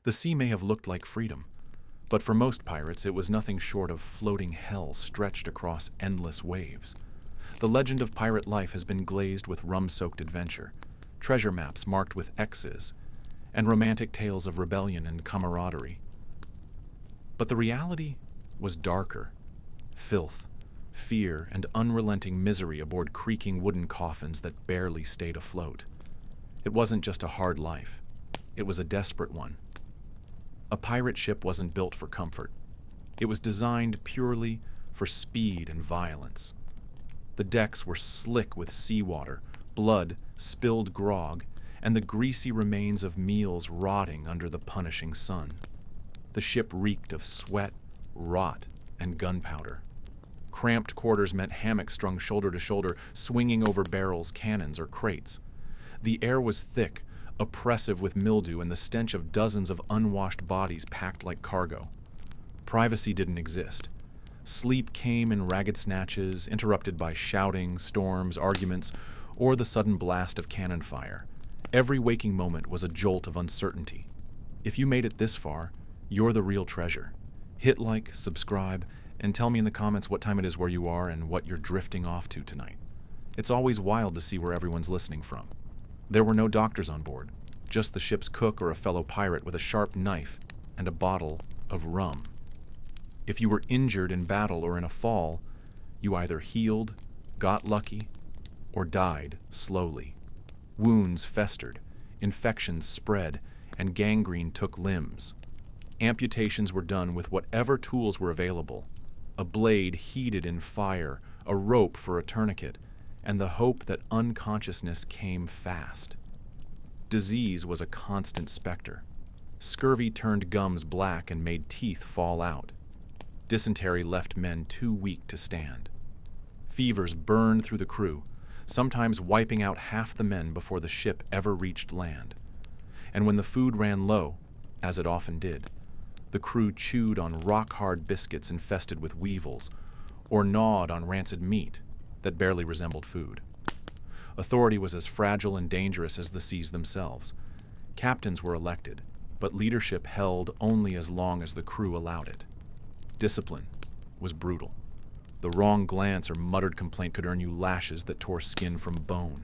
The sea may have looked like freedom, but for most pirates it was nothing short of floating hell stretched across endless waves. The legend of pirate life has been glazed with rum-soaked adventure, treasure maps marked with X's, and romantic tales of rebellion and camaraderie. But the reality was darker. Filth, fear, and unrelenting misery aboard creaking wooden coffins that barely stayed afloat. It wasn't just a hard life. It was a desperate one. A pirate ship wasn't built for comfort. It was designed purely for speed and violence. The decks were slick with seawater, blood, spilled grog, and the greasy remains of meals rotting under the punishing sun. The ship reeked of sweat, rot, and gunpowder. Cramped quarters meant hammocks strung shoulder to shoulder, swinging over barrels, cannons, or crates. The air was thick, oppressive with mildew and the stench of dozens of unwashed bodies packed like cargo. Privacy didn't exist. Sleep came in ragged snatches, interrupted by shouting, storms, arguments, or the sudden blast of cannon fire. Every waking moment was a jolt of uncertainty. If you made it this far, you're the real treasure. Hit like, subscribe, and tell me in the comments what time it is where you are and what you're drifting off to tonight. It's always wild to see where everyone's listening from. There were no doctors on board, just the ship's cook or a fellow pirate with a sharp knife and a bottle of rum. If you were injured in battle or in a fall, you either healed, got lucky, or died slowly. Wounds festered, infections spread, and gangrene took limbs. Amputations were done with whatever tools were available: a blade heated in fire, a rope for a tourniquet, and the hope that unconsciousness came fast. Disease was a constant specter. Scurvy turned gums black and made teeth fall out. Dysentery left men too weak to stand. Fevers burned through the crew, sometimes wiping out half the men before the ship ever reached land. And when the food ran low, as it often did, the crew chewed on rock-hard biscuits infested with weevils, or gnawed on rancid meat that barely resembled food. Authority was as fragile and dangerous as the seas themselves. Captains were elected, but leadership held only as long as the crew allowed it. Discipline was brutal. The wrong glance or muttered complaint could earn you lashes that tore skin from bone.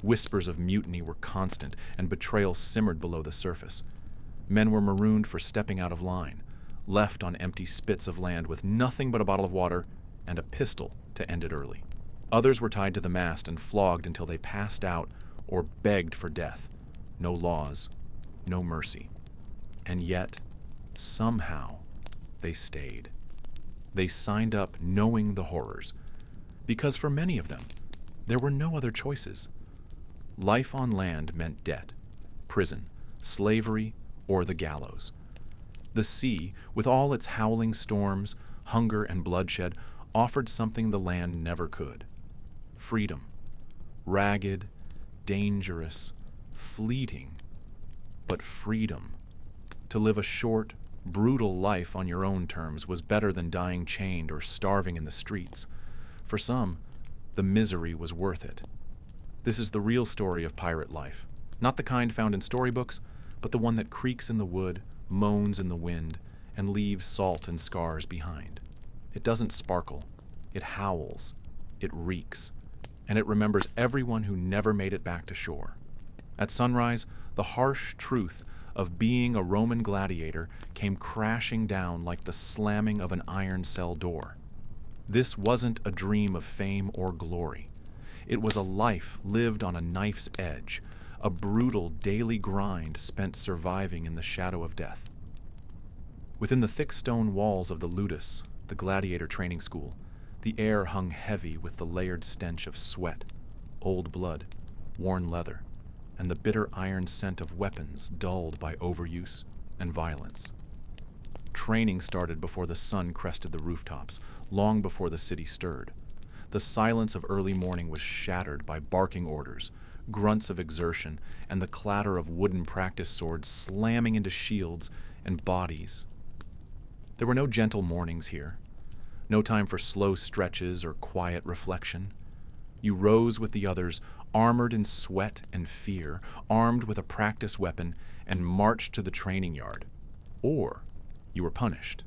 Whispers of mutiny were constant, and betrayal simmered below the surface. Men were marooned for stepping out of line, left on empty spits of land with nothing but a bottle of water and a pistol to end it early. Others were tied to the mast and flogged until they passed out or begged for death. No laws, no mercy. And yet, somehow, they stayed. They signed up knowing the horrors, because for many of them, there were no other choices. Life on land meant debt, prison, slavery, or the gallows. The sea, with all its howling storms, hunger, and bloodshed, offered something the land never could: freedom. Ragged, dangerous, fleeting, but freedom. To live a short, brutal life on your own terms was better than dying chained or starving in the streets. For some, the misery was worth it. This is the real story of pirate life, not the kind found in storybooks, but the one that creaks in the wood, moans in the wind, and leaves salt and scars behind. It doesn't sparkle, it howls, it reeks, and it remembers everyone who never made it back to shore. At sunrise, the harsh truth of being a Roman gladiator came crashing down like the slamming of an iron cell door. This wasn't a dream of fame or glory. It was a life lived on a knife's edge, a brutal daily grind spent surviving in the shadow of death. Within the thick stone walls of the Ludus, the gladiator training school, the air hung heavy with the layered stench of sweat, old blood, worn leather, and the bitter iron scent of weapons dulled by overuse and violence. Training started before the sun crested the rooftops, long before the city stirred. The silence of early morning was shattered by barking orders, grunts of exertion, and the clatter of wooden practice swords slamming into shields and bodies. There were no gentle mornings here, no time for slow stretches or quiet reflection. You rose with the others, armored in sweat and fear, armed with a practice weapon, and marched to the training yard. Or you were punished.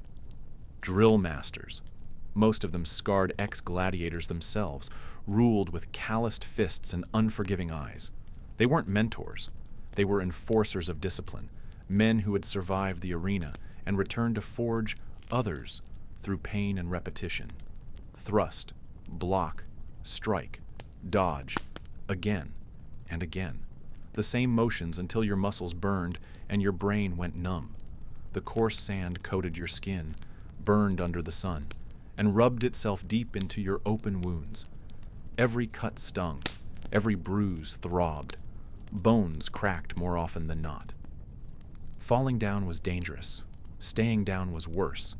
Drill masters, most of them scarred ex-gladiators themselves, ruled with calloused fists and unforgiving eyes. They weren't mentors. They were enforcers of discipline, men who had survived the arena and returned to forge others through pain and repetition. Thrust, block, strike, dodge, again and again. The same motions until your muscles burned and your brain went numb. The coarse sand coated your skin, burned under the sun, and rubbed itself deep into your open wounds. Every cut stung, every bruise throbbed. Bones cracked more often than not. Falling down was dangerous. Staying down was worse.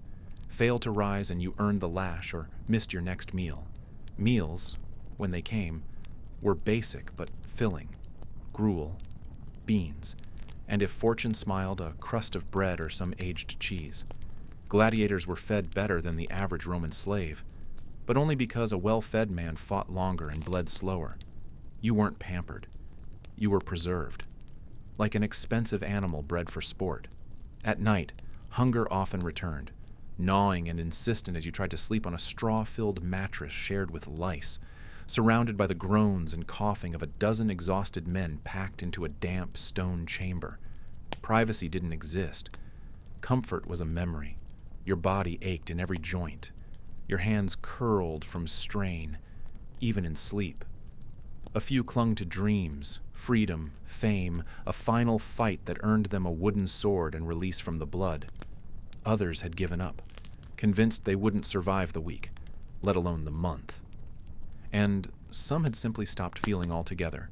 Fail to rise and you earned the lash or missed your next meal. Meals, when they came, were basic but filling. Gruel, beans, and if fortune smiled, a crust of bread or some aged cheese. Gladiators were fed better than the average Roman slave, but only because a well-fed man fought longer and bled slower. You weren't pampered. You were preserved, like an expensive animal bred for sport. At night, hunger often returned, gnawing and insistent as you tried to sleep on a straw-filled mattress shared with lice, surrounded by the groans and coughing of a dozen exhausted men packed into a damp stone chamber. Privacy didn't exist. Comfort was a memory. Your body ached in every joint. Your hands curled from strain, even in sleep. A few clung to dreams, freedom, fame, a final fight that earned them a wooden sword and release from the blood. Others had given up, convinced they wouldn't survive the week, let alone the month. And some had simply stopped feeling altogether,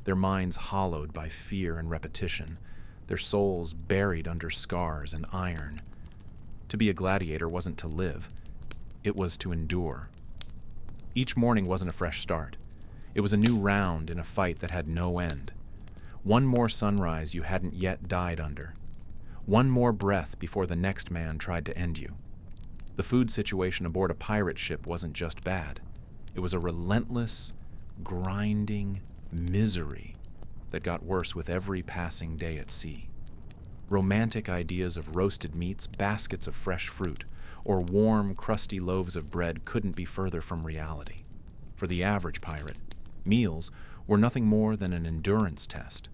their minds hollowed by fear and repetition, their souls buried under scars and iron. To be a gladiator wasn't to live, it was to endure. Each morning wasn't a fresh start. It was a new round in a fight that had no end. One more sunrise you hadn't yet died under. One more breath before the next man tried to end you. The food situation aboard a pirate ship wasn't just bad. It was a relentless, grinding misery that got worse with every passing day at sea. Romantic ideas of roasted meats, baskets of fresh fruit, or warm, crusty loaves of bread couldn't be further from reality. For the average pirate, meals were nothing more than an endurance test.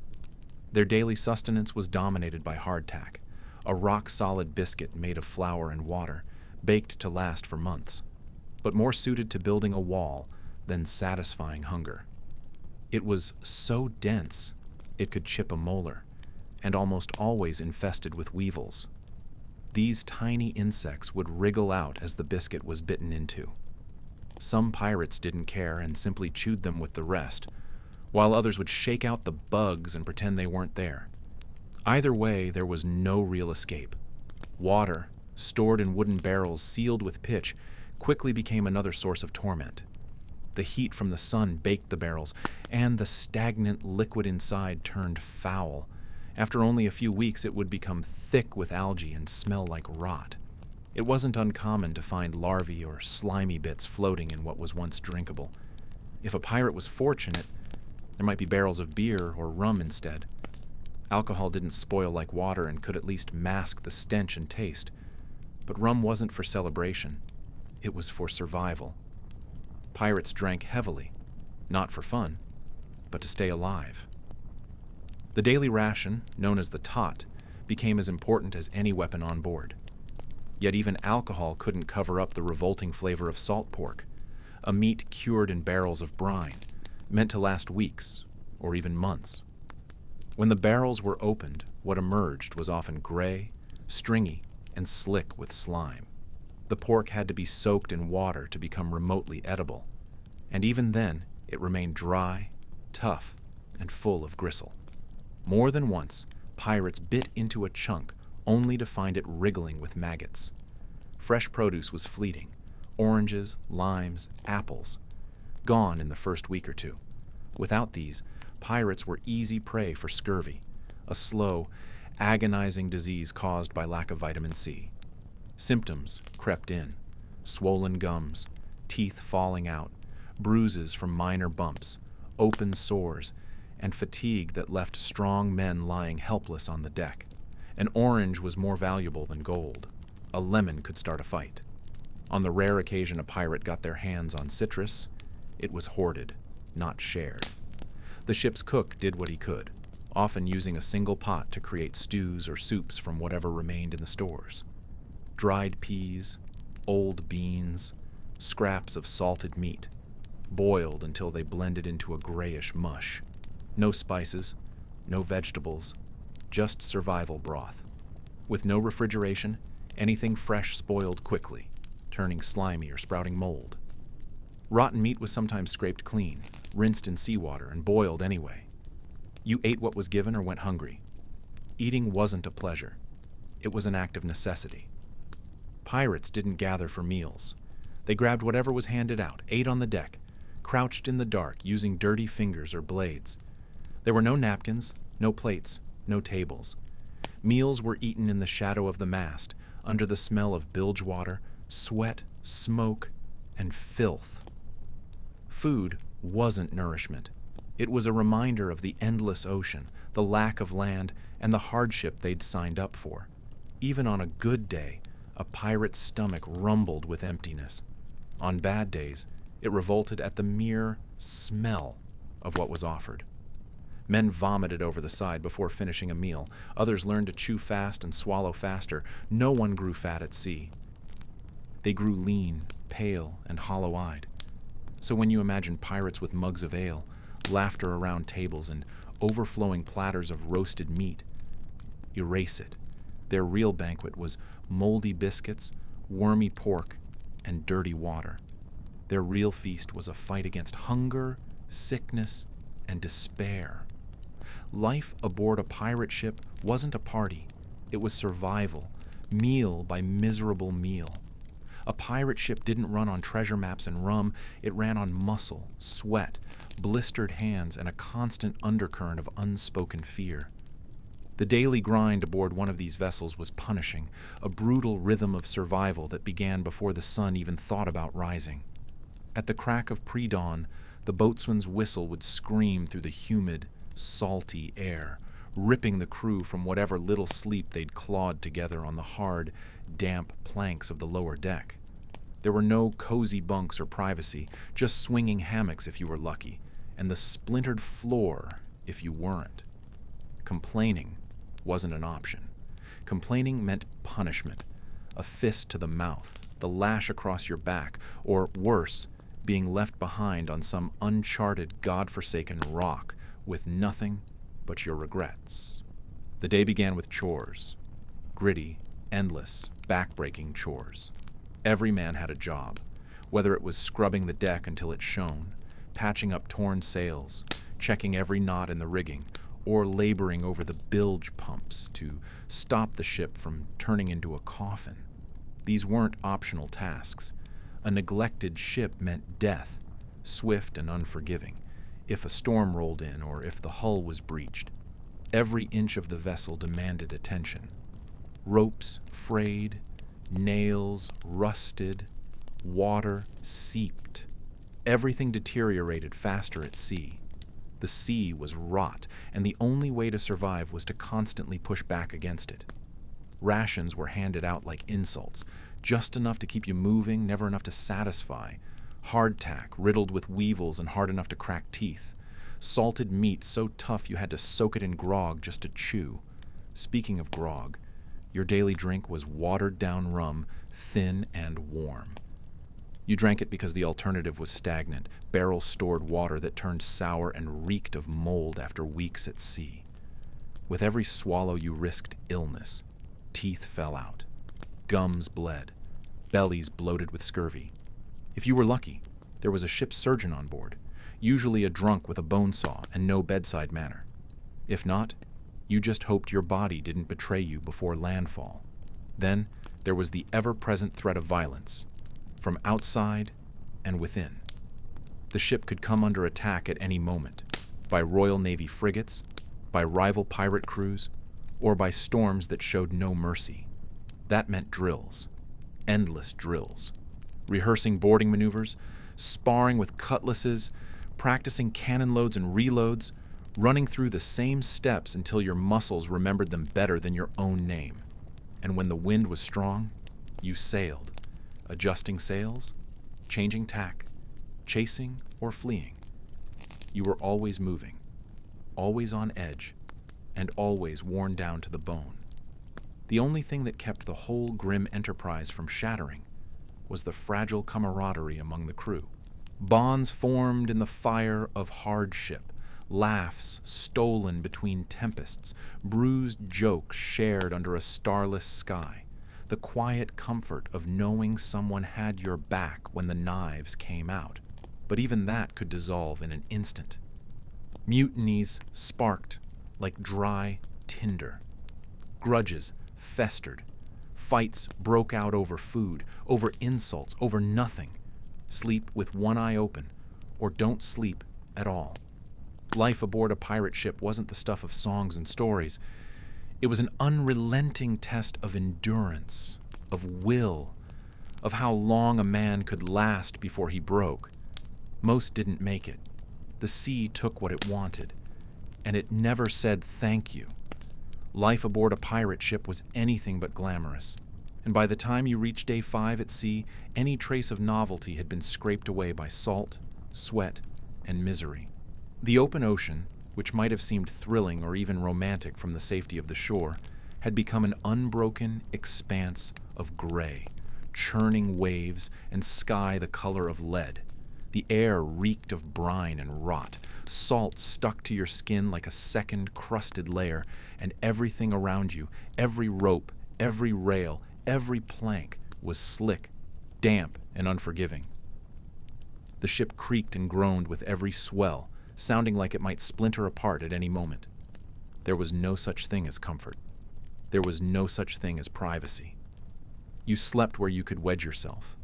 Their daily sustenance was dominated by hardtack, a rock-solid biscuit made of flour and water, baked to last for months, but more suited to building a wall than satisfying hunger. It was so dense it could chip a molar, and almost always infested with weevils. These tiny insects would wriggle out as the biscuit was bitten into. Some pirates didn't care and simply chewed them with the rest, while others would shake out the bugs and pretend they weren't there. Either way, there was no real escape. Water, stored in wooden barrels sealed with pitch, quickly became another source of torment. The heat from the sun baked the barrels, and the stagnant liquid inside turned foul. After only a few weeks, it would become thick with algae and smell like rot. It wasn't uncommon to find larvae or slimy bits floating in what was once drinkable. If a pirate was fortunate, there might be barrels of beer or rum instead. Alcohol didn't spoil like water and could at least mask the stench and taste. But rum wasn't for celebration. It was for survival. Pirates drank heavily, not for fun, but to stay alive. The daily ration, known as the tot, became as important as any weapon on board. Yet even alcohol couldn't cover up the revolting flavor of salt pork, a meat cured in barrels of brine, meant to last weeks or even months. When the barrels were opened, what emerged was often gray, stringy, and slick with slime. The pork had to be soaked in water to become remotely edible, and even then it remained dry, tough, and full of gristle. More than once, pirates bit into a chunk only to find it wriggling with maggots. Fresh produce was fleeting, oranges, limes, apples, gone in the first week or two. Without these, pirates were easy prey for scurvy, a slow, agonizing disease caused by lack of vitamin C. Symptoms crept in: swollen gums, teeth falling out, bruises from minor bumps, open sores, and fatigue that left strong men lying helpless on the deck. An orange was more valuable than gold. A lemon could start a fight. On the rare occasion a pirate got their hands on citrus, it was hoarded, not shared. The ship's cook did what he could, often using a single pot to create stews or soups from whatever remained in the stores. Dried peas, old beans, scraps of salted meat, boiled until they blended into a grayish mush. No spices, no vegetables, just survival broth. With no refrigeration, anything fresh spoiled quickly, turning slimy or sprouting mold. Rotten meat was sometimes scraped clean, rinsed in seawater, and boiled anyway. You ate what was given or went hungry. Eating wasn't a pleasure. It was an act of necessity. Pirates didn't gather for meals. They grabbed whatever was handed out, ate on the deck, crouched in the dark using dirty fingers or blades. There were no napkins, no plates, no tables. Meals were eaten in the shadow of the mast, under the smell of bilge water, sweat, smoke, and filth. Food wasn't nourishment. It was a reminder of the endless ocean, the lack of land, and the hardship they'd signed up for. Even on a good day, a pirate's stomach rumbled with emptiness. On bad days, it revolted at the mere smell of what was offered. Men vomited over the side before finishing a meal. Others learned to chew fast and swallow faster. No one grew fat at sea. They grew lean, pale, and hollow-eyed. So when you imagine pirates with mugs of ale, laughter around tables, and overflowing platters of roasted meat, erase it. Their real banquet was moldy biscuits, wormy pork, and dirty water. Their real feast was a fight against hunger, sickness, and despair. Life aboard a pirate ship wasn't a party. It was survival, meal by miserable meal. A pirate ship didn't run on treasure maps and rum. It ran on muscle, sweat, blistered hands, and a constant undercurrent of unspoken fear. The daily grind aboard one of these vessels was punishing, a brutal rhythm of survival that began before the sun even thought about rising. At the crack of pre-dawn, the boatswain's whistle would scream through the humid, salty air, ripping the crew from whatever little sleep they'd clawed together on the hard, damp planks of the lower deck. There were no cozy bunks or privacy, just swinging hammocks if you were lucky, and the splintered floor if you weren't. Complaining wasn't an option. Complaining meant punishment, a fist to the mouth, the lash across your back, or worse, being left behind on some uncharted, godforsaken rock with nothing but your regrets. The day began with chores. Gritty, endless, back-breaking chores. Every man had a job, whether it was scrubbing the deck until it shone, patching up torn sails, checking every knot in the rigging, or laboring over the bilge pumps to stop the ship from turning into a coffin. These weren't optional tasks. A neglected ship meant death, swift and unforgiving, if a storm rolled in or if the hull was breached. Every inch of the vessel demanded attention. Ropes frayed, nails rusted, water seeped. Everything deteriorated faster at sea. The sea was rot, and the only way to survive was to constantly push back against it. Rations were handed out like insults, just enough to keep you moving, never enough to satisfy. Hardtack, riddled with weevils and hard enough to crack teeth. Salted meat so tough you had to soak it in grog just to chew. Speaking of grog, your daily drink was watered-down rum, thin and warm. You drank it because the alternative was stagnant, barrel-stored water that turned sour and reeked of mold after weeks at sea. With every swallow you risked illness. Teeth fell out. Gums bled. Bellies bloated with scurvy. If you were lucky, there was a ship's surgeon on board, usually a drunk with a bone saw and no bedside manner. If not, you just hoped your body didn't betray you before landfall. Then there was the ever-present threat of violence, from outside and within. The ship could come under attack at any moment, by Royal Navy frigates, by rival pirate crews, or by storms that showed no mercy. That meant drills, endless drills, rehearsing boarding maneuvers, sparring with cutlasses, practicing cannon loads and reloads, running through the same steps until your muscles remembered them better than your own name. And when the wind was strong, you sailed, adjusting sails, changing tack, chasing or fleeing. You were always moving, always on edge, and always worn down to the bone. The only thing that kept the whole grim enterprise from shattering was the fragile camaraderie among the crew. Bonds formed in the fire of hardship, laughs stolen between tempests, bruised jokes shared under a starless sky, the quiet comfort of knowing someone had your back when the knives came out. But even that could dissolve in an instant. Mutinies sparked like dry tinder. Grudges festered. Fights broke out over food, over insults, over nothing. Sleep with one eye open, or don't sleep at all. Life aboard a pirate ship wasn't the stuff of songs and stories. It was an unrelenting test of endurance, of will, of how long a man could last before he broke. Most didn't make it. The sea took what it wanted, and it never said thank you. Life aboard a pirate ship was anything but glamorous, and by the time you reached day 5 at sea, any trace of novelty had been scraped away by salt, sweat, and misery. The open ocean, which might have seemed thrilling or even romantic from the safety of the shore, had become an unbroken expanse of gray, churning waves and sky the color of lead. The air reeked of brine and rot. Salt stuck to your skin like a second crusted layer, and everything around you, every rope, every rail, every plank, was slick, damp, and unforgiving. The ship creaked and groaned with every swell, sounding like it might splinter apart at any moment. There was no such thing as comfort. There was no such thing as privacy. You slept where you could wedge yourself,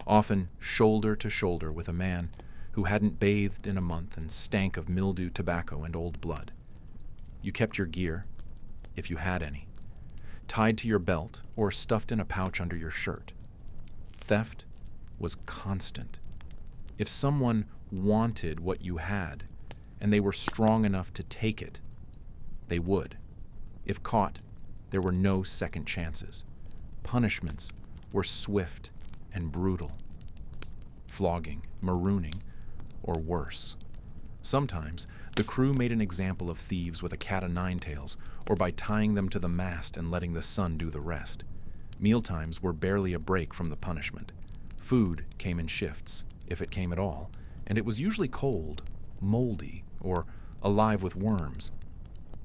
often shoulder to shoulder with a man who hadn't bathed in a month and stank of mildew, tobacco, and old blood. You kept your gear, if you had any, tied to your belt or stuffed in a pouch under your shirt. Theft was constant. If someone wanted what you had, and they were strong enough to take it, they would. If caught, there were no second chances. Punishments were swift and brutal. Flogging, marooning, or worse. Sometimes, the crew made an example of thieves with a cat-o'-nine-tails, or by tying them to the mast and letting the sun do the rest. Mealtimes were barely a break from the punishment. Food came in shifts, if it came at all, and it was usually cold, moldy, or alive with worms.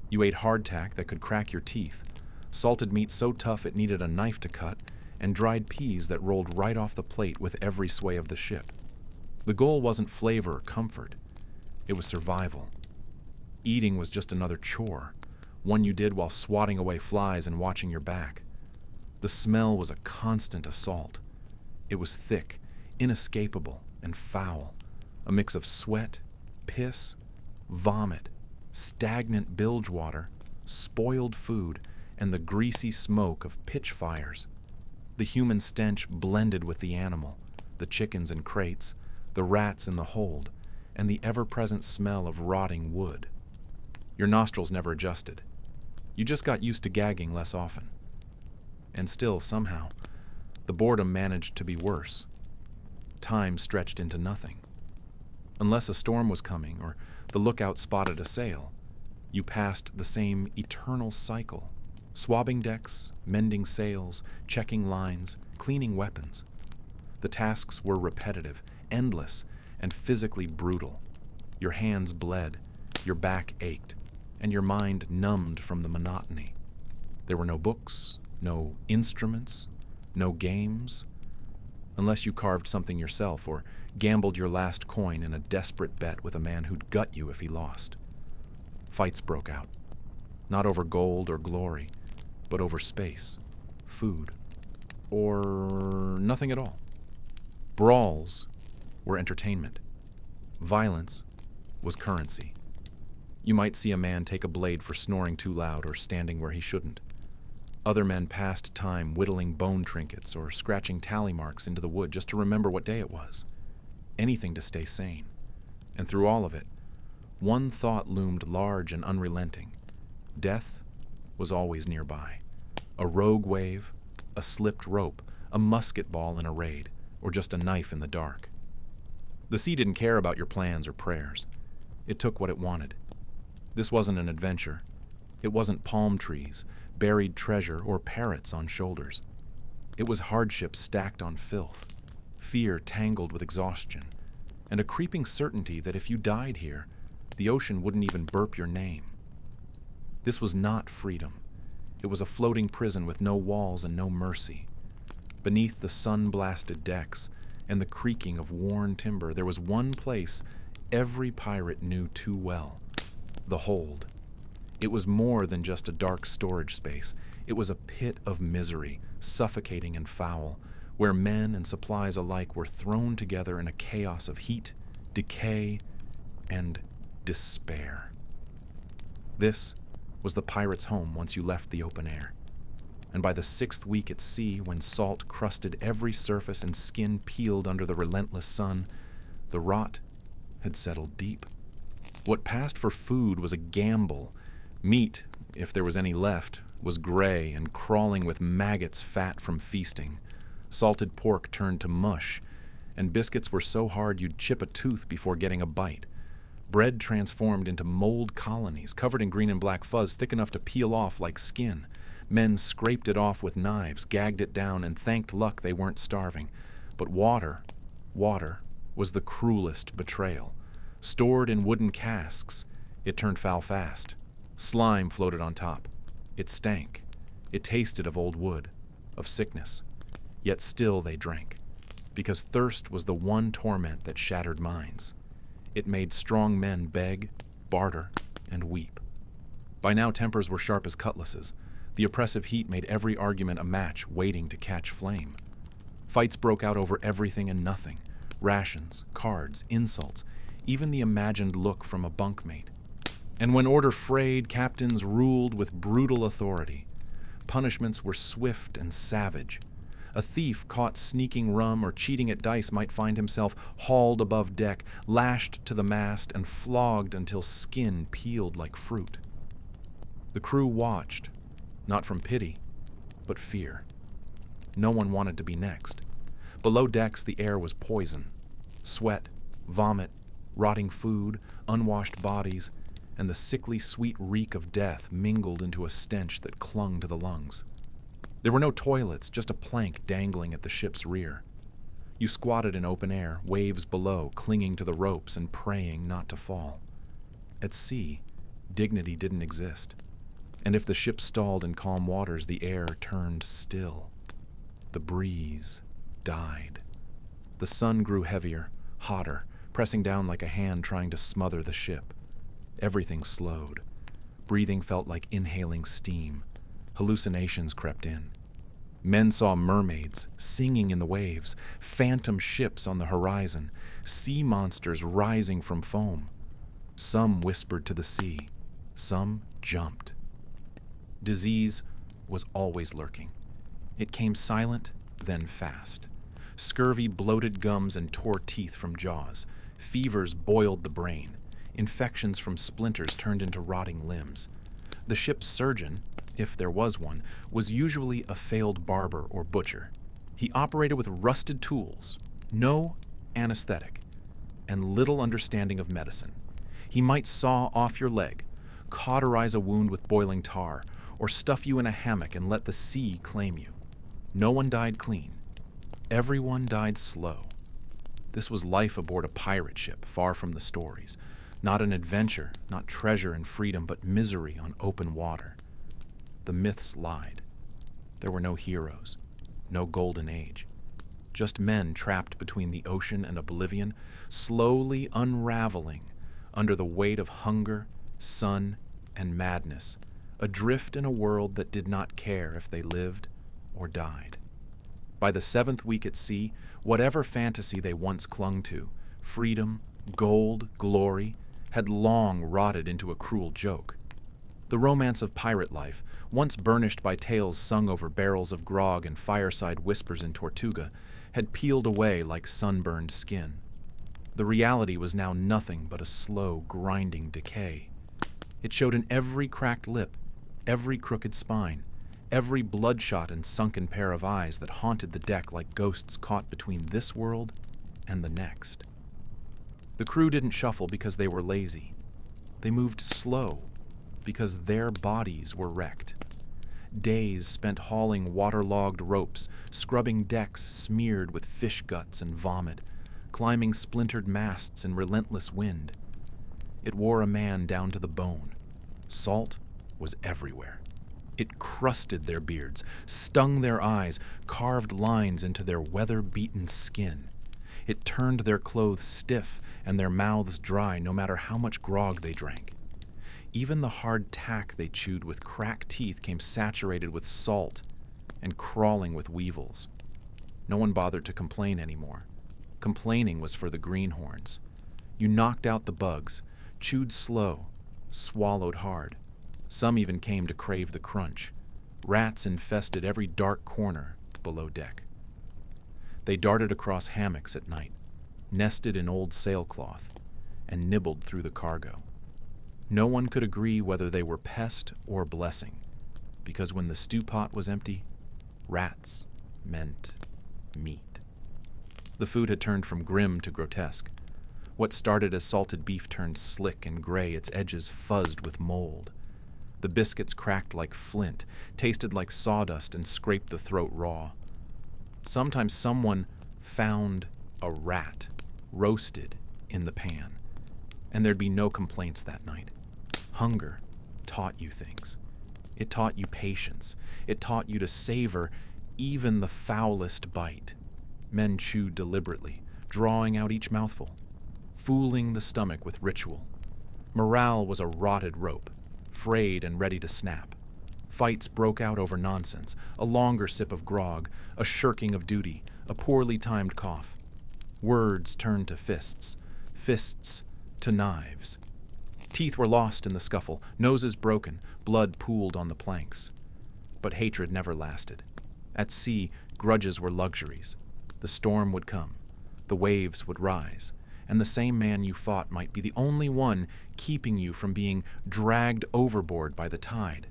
You ate hardtack that could crack your teeth, salted meat so tough it needed a knife to cut, and dried peas that rolled right off the plate with every sway of the ship. The goal wasn't flavor or comfort. It was survival. Eating was just another chore, one you did while swatting away flies and watching your back. The smell was a constant assault. It was thick, inescapable, and foul, a mix of sweat, piss, vomit, stagnant bilge water, spoiled food, and the greasy smoke of pitch fires. The human stench blended with the animal, the chickens in crates, the rats in the hold, and the ever-present smell of rotting wood. Your nostrils never adjusted. You just got used to gagging less often. And still, somehow, the boredom managed to be worse. Time stretched into nothing. Unless a storm was coming or the lookout spotted a sail, you passed the same eternal cycle, swabbing decks, mending sails, checking lines, cleaning weapons. The tasks were repetitive, endless, and physically brutal. Your hands bled, your back ached, and your mind numbed from the monotony. There were no books, no instruments, no games, unless you carved something yourself or gambled your last coin in a desperate bet with a man who'd gut you if he lost. Fights broke out, not over gold or glory, but over space, food, or nothing at all. Brawls were entertainment. Violence was currency. You might see a man take a blade for snoring too loud or standing where he shouldn't. Other men passed time whittling bone trinkets or scratching tally marks into the wood just to remember what day it was. Anything to stay sane. And through all of it, one thought loomed large and unrelenting. Death was always nearby. A rogue wave, a slipped rope, a musket ball in a raid, or just a knife in the dark. The sea didn't care about your plans or prayers. It took what it wanted. This wasn't an adventure. It wasn't palm trees, buried treasure, or parrots on shoulders. It was hardship stacked on filth, fear tangled with exhaustion, and a creeping certainty that if you died here, the ocean wouldn't even burp your name. This was not freedom. It was a floating prison with no walls and no mercy. Beneath the sun-blasted decks and the creaking of worn timber, there was one place every pirate knew too well: the hold. It was more than just a dark storage space. It was a pit of misery, suffocating and foul, where men and supplies alike were thrown together in a chaos of heat, decay, and despair. This was the pirate's home once you left the open air. And by the 6th week at sea, when salt crusted every surface and skin peeled under the relentless sun, the rot had settled deep. What passed for food was a gamble. Meat, if there was any left, was gray and crawling with maggots fat from feasting. Salted pork turned to mush, and biscuits were so hard you'd chip a tooth before getting a bite. Bread transformed into mold colonies, covered in green and black fuzz thick enough to peel off like skin. Men scraped it off with knives, gagged it down, and thanked luck they weren't starving. But water was the cruelest betrayal. Stored in wooden casks, it turned foul fast. Slime floated on top. It stank. It tasted of old wood, of sickness. Yet still they drank, because thirst was the one torment that shattered minds. It made strong men beg, barter, and weep. By now tempers were sharp as cutlasses. The oppressive heat made every argument a match waiting to catch flame. Fights broke out over everything and nothing: rations, cards, insults, even the imagined look from a bunkmate. And when order frayed, captains ruled with brutal authority. Punishments were swift and savage. A thief caught sneaking rum or cheating at dice might find himself hauled above deck, lashed to the mast, and flogged until skin peeled like fruit. The crew watched, not from pity, but fear. No one wanted to be next. Below decks, the air was poison. Sweat, vomit, rotting food, unwashed bodies, and the sickly sweet reek of death mingled into a stench that clung to the lungs. There were no toilets, just a plank dangling at the ship's rear. You squatted in open air, waves below, clinging to the ropes and praying not to fall. At sea, dignity didn't exist, and if the ship stalled in calm waters, the air turned still. The breeze died. The sun grew heavier, hotter, pressing down like a hand trying to smother the ship. Everything slowed. Breathing felt like inhaling steam. Hallucinations crept in. Men saw mermaids singing in the waves, phantom ships on the horizon, sea monsters rising from foam. Some whispered to the sea. Some jumped. Disease was always lurking. It came silent, then fast. Scurvy bloated gums and tore teeth from jaws. Fevers boiled the brain. Infections from splinters turned into rotting limbs. The ship's surgeon, if there was one, was usually a failed barber or butcher. He operated with rusted tools, no anesthetic, and little understanding of medicine. He might saw off your leg, cauterize a wound with boiling tar, or stuff you in a hammock and let the sea claim you. No one died clean. Everyone died slow. This was life aboard a pirate ship, far from the stories. Not an adventure, not treasure and freedom, but misery on open water. The myths lied. There were no heroes, no golden age. Just men trapped between the ocean and oblivion, slowly unraveling under the weight of hunger, sun, and madness, adrift in a world that did not care if they lived or died. By the 7th week at sea, whatever fantasy they once clung to, freedom, gold, glory, had long rotted into a cruel joke. The romance of pirate life, once burnished by tales sung over barrels of grog and fireside whispers in Tortuga, had peeled away like sunburned skin. The reality was now nothing but a slow, grinding decay. It showed in every cracked lip, every crooked spine, every bloodshot and sunken pair of eyes that haunted the deck like ghosts caught between this world and the next. The crew didn't shuffle because they were lazy. They moved slow because their bodies were wrecked. Days spent hauling waterlogged ropes, scrubbing decks smeared with fish guts and vomit, climbing splintered masts in relentless wind. It wore a man down to the bone. Salt was everywhere. It crusted their beards, stung their eyes, carved lines into their weather-beaten skin. It turned their clothes stiff and their mouths dry no matter how much grog they drank. Even the hard tack they chewed with cracked teeth came saturated with salt and crawling with weevils. No one bothered to complain anymore. Complaining was for the greenhorns. You knocked out the bugs, chewed slow, swallowed hard. Some even came to crave the crunch. Rats infested every dark corner below deck. They darted across hammocks at night, nested in old sailcloth, and nibbled through the cargo. No one could agree whether they were pest or blessing, because when the stew pot was empty, rats meant meat. The food had turned from grim to grotesque. What started as salted beef turned slick and gray, its edges fuzzed with mold. The biscuits cracked like flint, tasted like sawdust, and scraped the throat raw. Sometimes someone found a rat roasted in the pan, and there'd be no complaints that night. Hunger taught you things. It taught you patience. It taught you to savor even the foulest bite. Men chewed deliberately, drawing out each mouthful, fooling the stomach with ritual. Morale was a rotted rope, frayed and ready to snap. Fights broke out over nonsense, a longer sip of grog, a shirking of duty, a poorly timed cough. Words turned to fists, fists to knives. Teeth were lost in the scuffle, noses broken, blood pooled on the planks. But hatred never lasted. At sea, grudges were luxuries. The storm would come, the waves would rise, and the same man you fought might be the only one keeping you from being dragged overboard by the tide.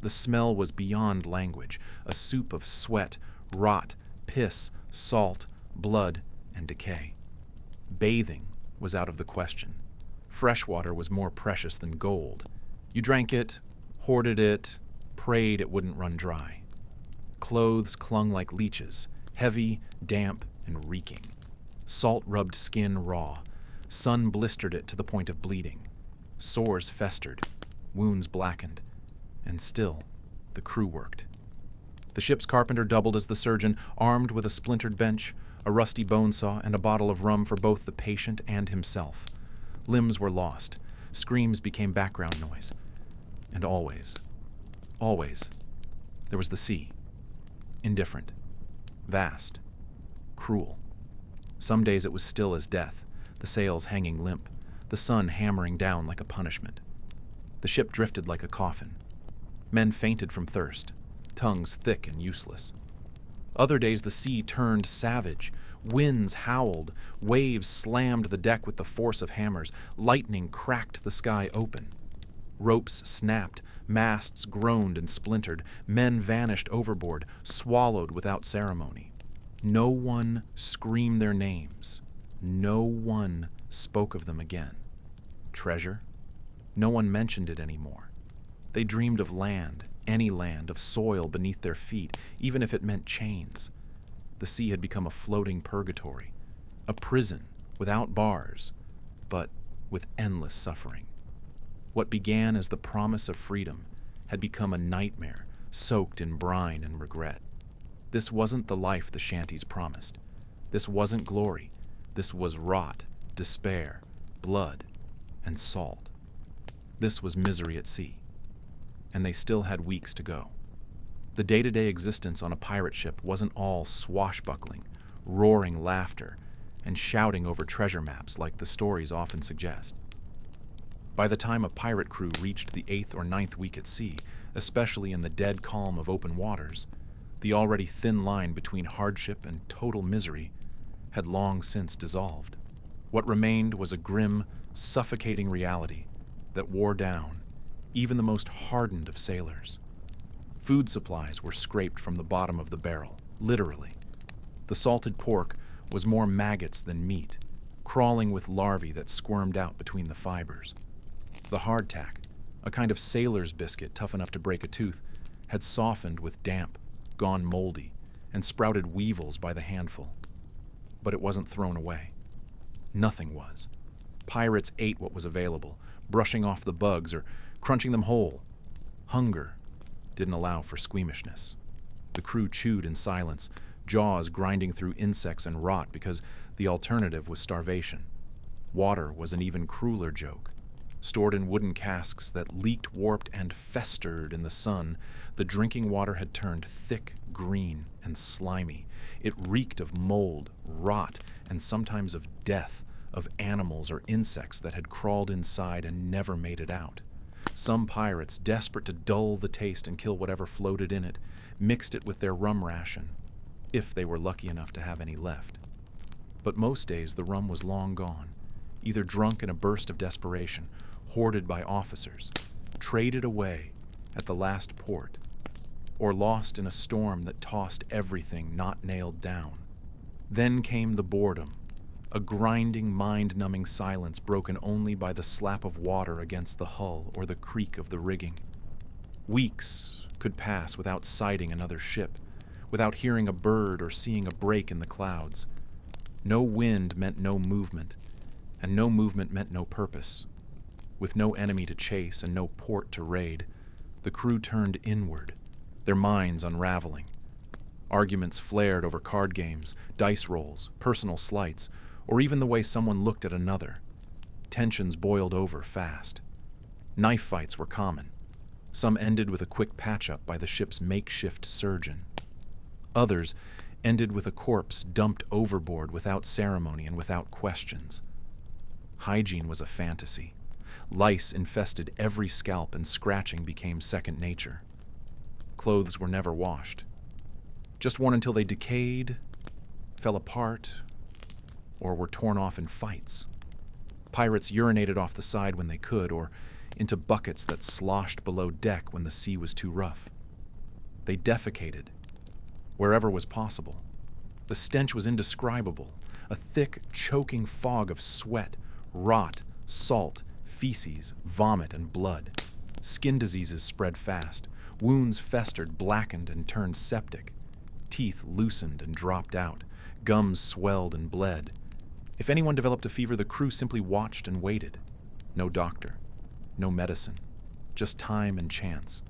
The smell was beyond language, a soup of sweat, rot, piss, salt, blood, and decay. Bathing was out of the question. Fresh water was more precious than gold. You drank it, hoarded it, prayed it wouldn't run dry. Clothes clung like leeches, heavy, damp, and reeking. Salt rubbed skin raw. Sun blistered it to the point of bleeding. Sores festered, wounds blackened, and still the crew worked. The ship's carpenter doubled as the surgeon, armed with a splintered bench, a rusty bone saw, and a bottle of rum for both the patient and himself. Limbs were lost. Screams became background noise. And always, there was the sea. Indifferent, vast, cruel. Some days it was still as death, the sails hanging limp, the sun hammering down like a punishment. The ship drifted like a coffin. Men fainted from thirst, tongues thick and useless. Other days the sea turned savage. Winds howled, waves slammed the deck with the force of hammers, lightning cracked the sky open. Ropes snapped, masts groaned and splintered, men vanished overboard, swallowed without ceremony. No one screamed their names. No one spoke of them again. Treasure? No one mentioned it anymore. They dreamed of land, any land, of soil beneath their feet, even if it meant chains. The sea had become a floating purgatory, a prison without bars, but with endless suffering. What began as the promise of freedom had become a nightmare soaked in brine and regret. This wasn't the life the shanties promised. This wasn't glory. This was rot, despair, blood, and salt. This was misery at sea. And they still had weeks to go. The day-to-day existence on a pirate ship wasn't all swashbuckling, roaring laughter, and shouting over treasure maps like the stories often suggest. By the time a pirate crew reached the 8th or 9th week at sea, especially in the dead calm of open waters, the already thin line between hardship and total misery had long since dissolved. What remained was a grim, suffocating reality that wore down even the most hardened of sailors. Food supplies were scraped from the bottom of the barrel, literally. The salted pork was more maggots than meat, crawling with larvae that squirmed out between the fibers. The hardtack, a kind of sailor's biscuit tough enough to break a tooth, had softened with damp, gone moldy, and sprouted weevils by the handful. But it wasn't thrown away. Nothing was. Pirates ate what was available, brushing off the bugs or crunching them whole. Hunger didn't allow for squeamishness. The crew chewed in silence, jaws grinding through insects and rot because the alternative was starvation. Water was an even crueler joke. Stored in wooden casks that leaked, warped, and festered in the sun, the drinking water had turned thick, green, and slimy. It reeked of mold, rot, and sometimes of death, of animals or insects that had crawled inside and never made it out. Some pirates, desperate to dull the taste and kill whatever floated in it, mixed it with their rum ration, if they were lucky enough to have any left. But most days the rum was long gone, either drunk in a burst of desperation, hoarded by officers, traded away at the last port, or lost in a storm that tossed everything not nailed down. Then came the boredom, a grinding, mind-numbing silence broken only by the slap of water against the hull or the creak of the rigging. Weeks could pass without sighting another ship, without hearing a bird or seeing a break in the clouds. No wind meant no movement, and no movement meant no purpose. With no enemy to chase and no port to raid, the crew turned inward, their minds unraveling. Arguments flared over card games, dice rolls, personal slights, or even the way someone looked at another. Tensions boiled over fast. Knife fights were common. Some ended with a quick patch-up by the ship's makeshift surgeon. Others ended with a corpse dumped overboard without ceremony and without questions. Hygiene was a fantasy. Lice infested every scalp and scratching became second nature. Clothes were never washed. Just worn until they decayed, fell apart, or were torn off in fights. Pirates urinated off the side when they could, or into buckets that sloshed below deck when the sea was too rough. They defecated wherever was possible. The stench was indescribable, a thick, choking fog of sweat, rot, salt, feces, vomit, and blood. Skin diseases spread fast. Wounds festered, blackened, and turned septic. Teeth loosened and dropped out. Gums swelled and bled. If anyone developed a fever, the crew simply watched and waited. No doctor, no medicine, just time and chance.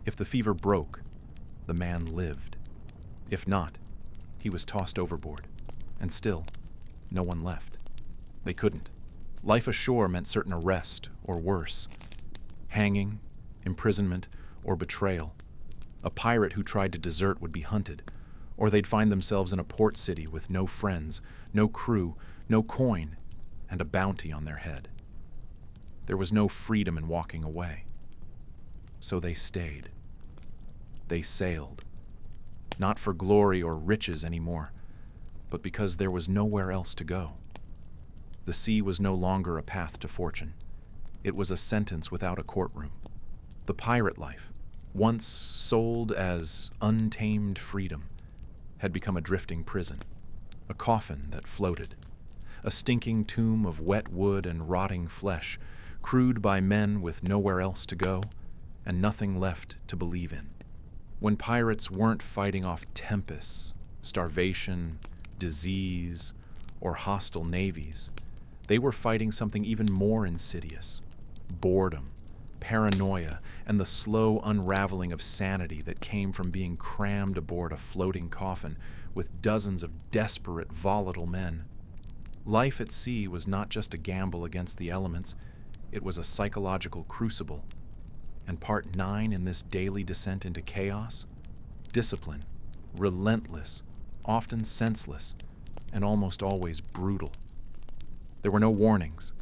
If the fever broke, the man lived. If not, he was tossed overboard. And still, no one left. They couldn't. Life ashore meant certain arrest, or worse. Hanging, imprisonment, or betrayal. A pirate who tried to desert would be hunted, or they'd find themselves in a port city with no friends, no crew, no coin, and a bounty on their head. There was no freedom in walking away. So they stayed. They sailed. Not for glory or riches anymore, but because there was nowhere else to go. The sea was no longer a path to fortune. It was a sentence without a courtroom. The pirate life, once sold as untamed freedom, had become a drifting prison, a coffin that floated, a stinking tomb of wet wood and rotting flesh, crewed by men with nowhere else to go and nothing left to believe in. When pirates weren't fighting off tempests, starvation, disease, or hostile navies, they were fighting something even more insidious: boredom, paranoia, and the slow unraveling of sanity that came from being crammed aboard a floating coffin with dozens of desperate, volatile men. Life at sea was not just a gamble against the elements, it was a psychological crucible. And part 9 in this daily descent into chaos? Discipline, relentless, often senseless, and almost always brutal. There were no warnings,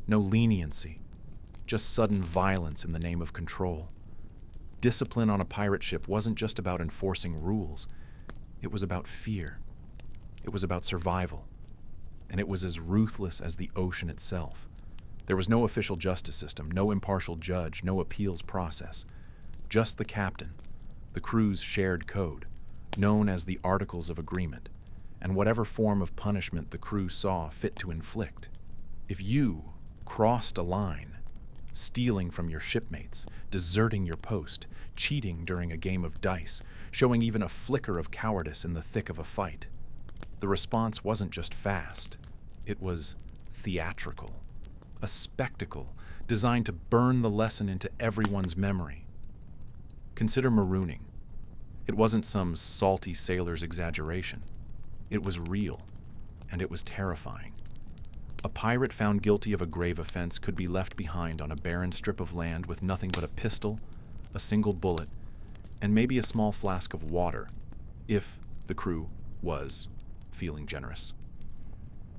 no leniency, just sudden violence in the name of control. Discipline on a pirate ship wasn't just about enforcing rules. It was about fear. It was about survival. and it was as ruthless as the ocean itself. There was no official justice system, no impartial judge, no appeals process. Just the captain, the crew's shared code, known as the Articles of Agreement, and whatever form of punishment the crew saw fit to inflict. If you crossed a line, stealing from your shipmates, deserting your post, cheating during a game of dice, showing even a flicker of cowardice in the thick of a fight, the response wasn't just fast, it was theatrical. A spectacle designed to burn the lesson into everyone's memory. Consider marooning. It wasn't some salty sailor's exaggeration. It was real, and it was terrifying. A pirate found guilty of a grave offense could be left behind on a barren strip of land with nothing but a pistol, a single bullet, and maybe a small flask of water, if the crew was feeling generous.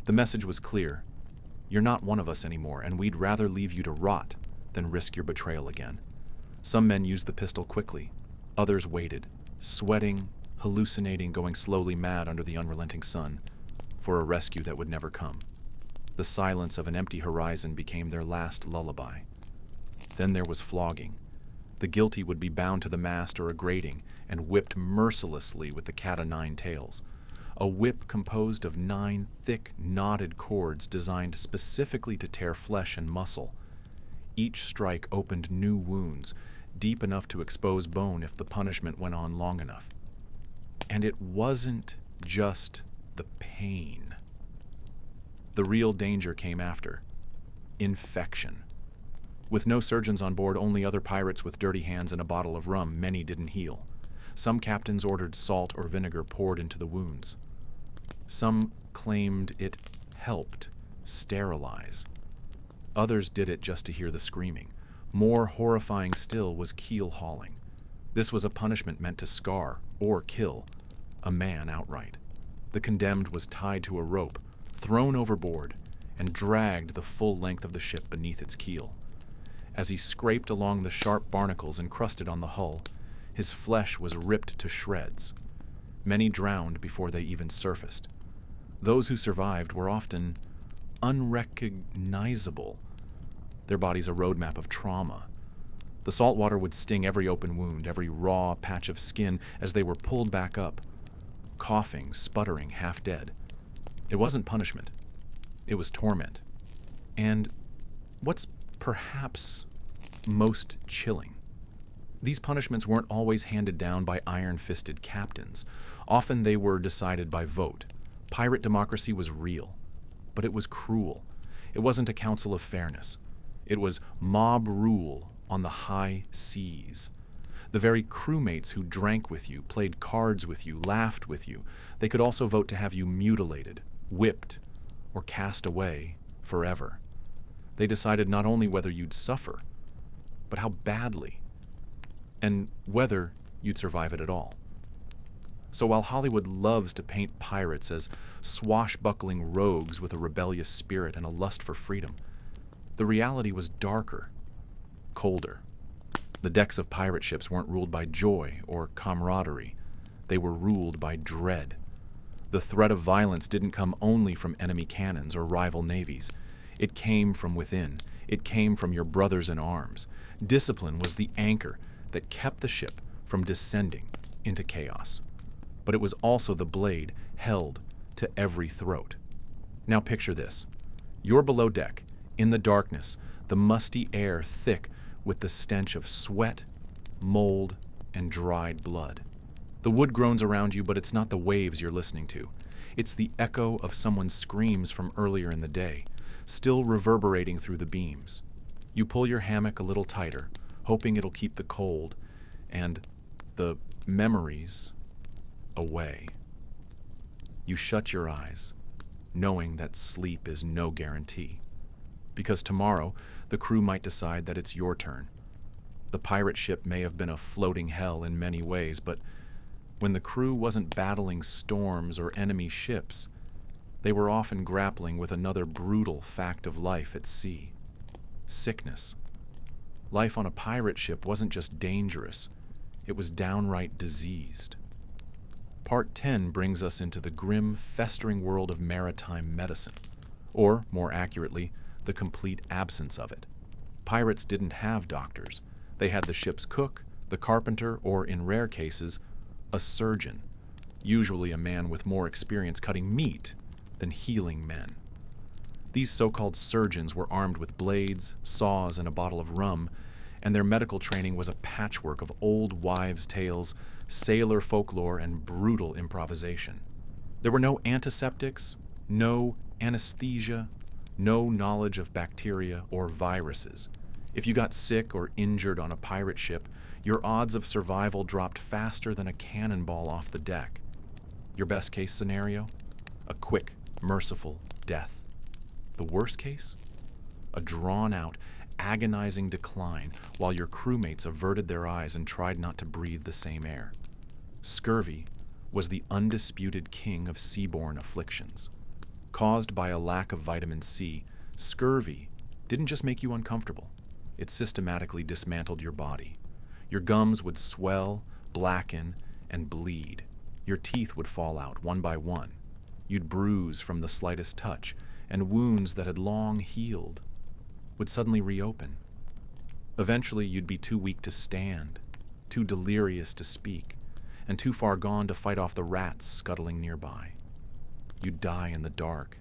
The message was clear. You're not one of us anymore, and we'd rather leave you to rot than risk your betrayal again. Some men used the pistol quickly. Others waited, sweating, hallucinating, going slowly mad under the unrelenting sun, for a rescue that would never come. The silence of an empty horizon became their last lullaby. Then there was flogging. The guilty would be bound to the mast or a grating and whipped mercilessly with the cat-o'-nine tails. A whip composed of 9 thick, knotted cords designed specifically to tear flesh and muscle. Each strike opened new wounds, deep enough to expose bone if the punishment went on long enough. And it wasn't just the pain. The real danger came after. Infection. With no surgeons on board, only other pirates with dirty hands and a bottle of rum, many didn't heal. Some captains ordered salt or vinegar poured into the wounds. Some claimed it helped sterilize. Others did it just to hear the screaming. More horrifying still was keel hauling. This was a punishment meant to scar or kill a man outright. The condemned was tied to a rope, thrown overboard, and dragged the full length of the ship beneath its keel. As he scraped along the sharp barnacles encrusted on the hull, his flesh was ripped to shreds. Many drowned before they even surfaced. Those who survived were often unrecognizable, their bodies a roadmap of trauma. The salt water would sting every open wound, every raw patch of skin as they were pulled back up, coughing, sputtering, half dead. It wasn't punishment. It was torment. And what's perhaps most chilling, these punishments weren't always handed down by iron-fisted captains. Often they were decided by vote. Pirate democracy was real, but it was cruel. It wasn't a council of fairness. It was mob rule on the high seas. The very crewmates who drank with you, played cards with you, laughed with you, they could also vote to have you mutilated, whipped, or cast away forever. They decided not only whether you'd suffer, but how badly, and whether you'd survive it at all. So while Hollywood loves to paint pirates as swashbuckling rogues with a rebellious spirit and a lust for freedom, the reality was darker, colder. The decks of pirate ships weren't ruled by joy or camaraderie. They were ruled by dread. The threat of violence didn't come only from enemy cannons or rival navies. It came from within. It came from your brothers in arms. Discipline was the anchor that kept the ship from descending into chaos. But it was also the blade held to every throat. Now picture this. You're below deck, in the darkness, the musty air thick with the stench of sweat, mold, and dried blood. The wood groans around you, but it's not the waves you're listening to. It's the echo of someone's screams from earlier in the day, still reverberating through the beams. You pull your hammock a little tighter, hoping it'll keep the cold and the memories away. You shut your eyes, knowing that sleep is no guarantee. Because tomorrow, the crew might decide that it's your turn. The pirate ship may have been a floating hell in many ways, but when the crew wasn't battling storms or enemy ships, they were often grappling with another brutal fact of life at sea: sickness. Life on a pirate ship wasn't just dangerous, it was downright diseased. Part 10 brings us into the grim, festering world of maritime medicine, or, more accurately, the complete absence of it. Pirates didn't have doctors. They had the ship's cook, the carpenter, or, in rare cases, a surgeon, usually a man with more experience cutting meat than healing men. These so-called surgeons were armed with blades, saws, and a bottle of rum, and their medical training was a patchwork of old wives' tales, sailor folklore, and brutal improvisation. There were no antiseptics, no anesthesia, no knowledge of bacteria or viruses. If you got sick or injured on a pirate ship, your odds of survival dropped faster than a cannonball off the deck. Your best case scenario? A quick, merciful death. The worst case? A drawn-out, agonizing decline while your crewmates averted their eyes and tried not to breathe the same air. Scurvy was the undisputed king of seaborne afflictions. Caused by a lack of vitamin C, scurvy didn't just make you uncomfortable. It systematically dismantled your body. Your gums would swell, blacken, and bleed. Your teeth would fall out one by one. You'd bruise from the slightest touch, and wounds that had long healed would suddenly reopen. Eventually, you'd be too weak to stand, too delirious to speak, and too far gone to fight off the rats scuttling nearby. You'd die in the dark,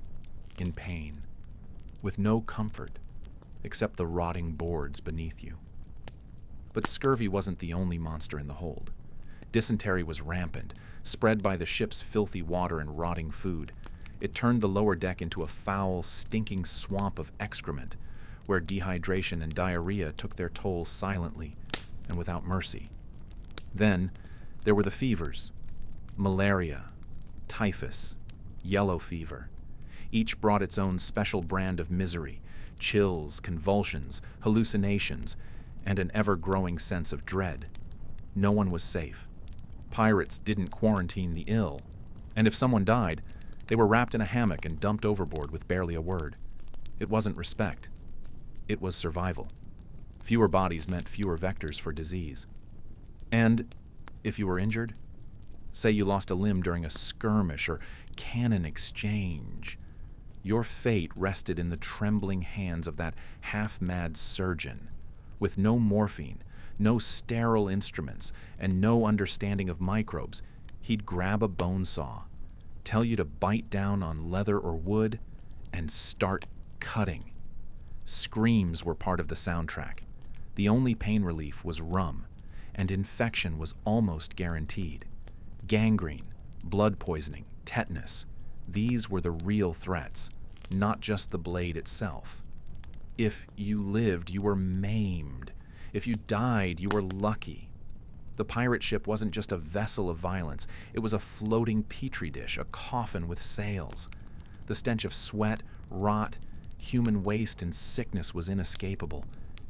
in pain, with no comfort except the rotting boards beneath you. But scurvy wasn't the only monster in the hold. Dysentery was rampant, spread by the ship's filthy water and rotting food. It turned the lower deck into a foul, stinking swamp of excrement, where dehydration and diarrhea took their toll silently and without mercy. Then, there were the fevers: malaria, typhus, yellow fever. Each brought its own special brand of misery: chills, convulsions, hallucinations, and an ever-growing sense of dread. No one was safe. Pirates didn't quarantine the ill, and if someone died, they were wrapped in a hammock and dumped overboard with barely a word. It wasn't respect. It was survival. Fewer bodies meant fewer vectors for disease. And if you were injured, say you lost a limb during a skirmish or cannon exchange, your fate rested in the trembling hands of that half-mad surgeon. With no morphine, no sterile instruments, and no understanding of microbes, he'd grab a bone saw, tell you to bite down on leather or wood, and start cutting. Screams were part of the soundtrack. The only pain relief was rum, and infection was almost guaranteed. Gangrene, blood poisoning, tetanus, these were the real threats, not just the blade itself. If you lived, you were maimed. If you died, you were lucky. The pirate ship wasn't just a vessel of violence. It was a floating petri dish, a coffin with sails. The stench of sweat, rot, human waste, and sickness was inescapable.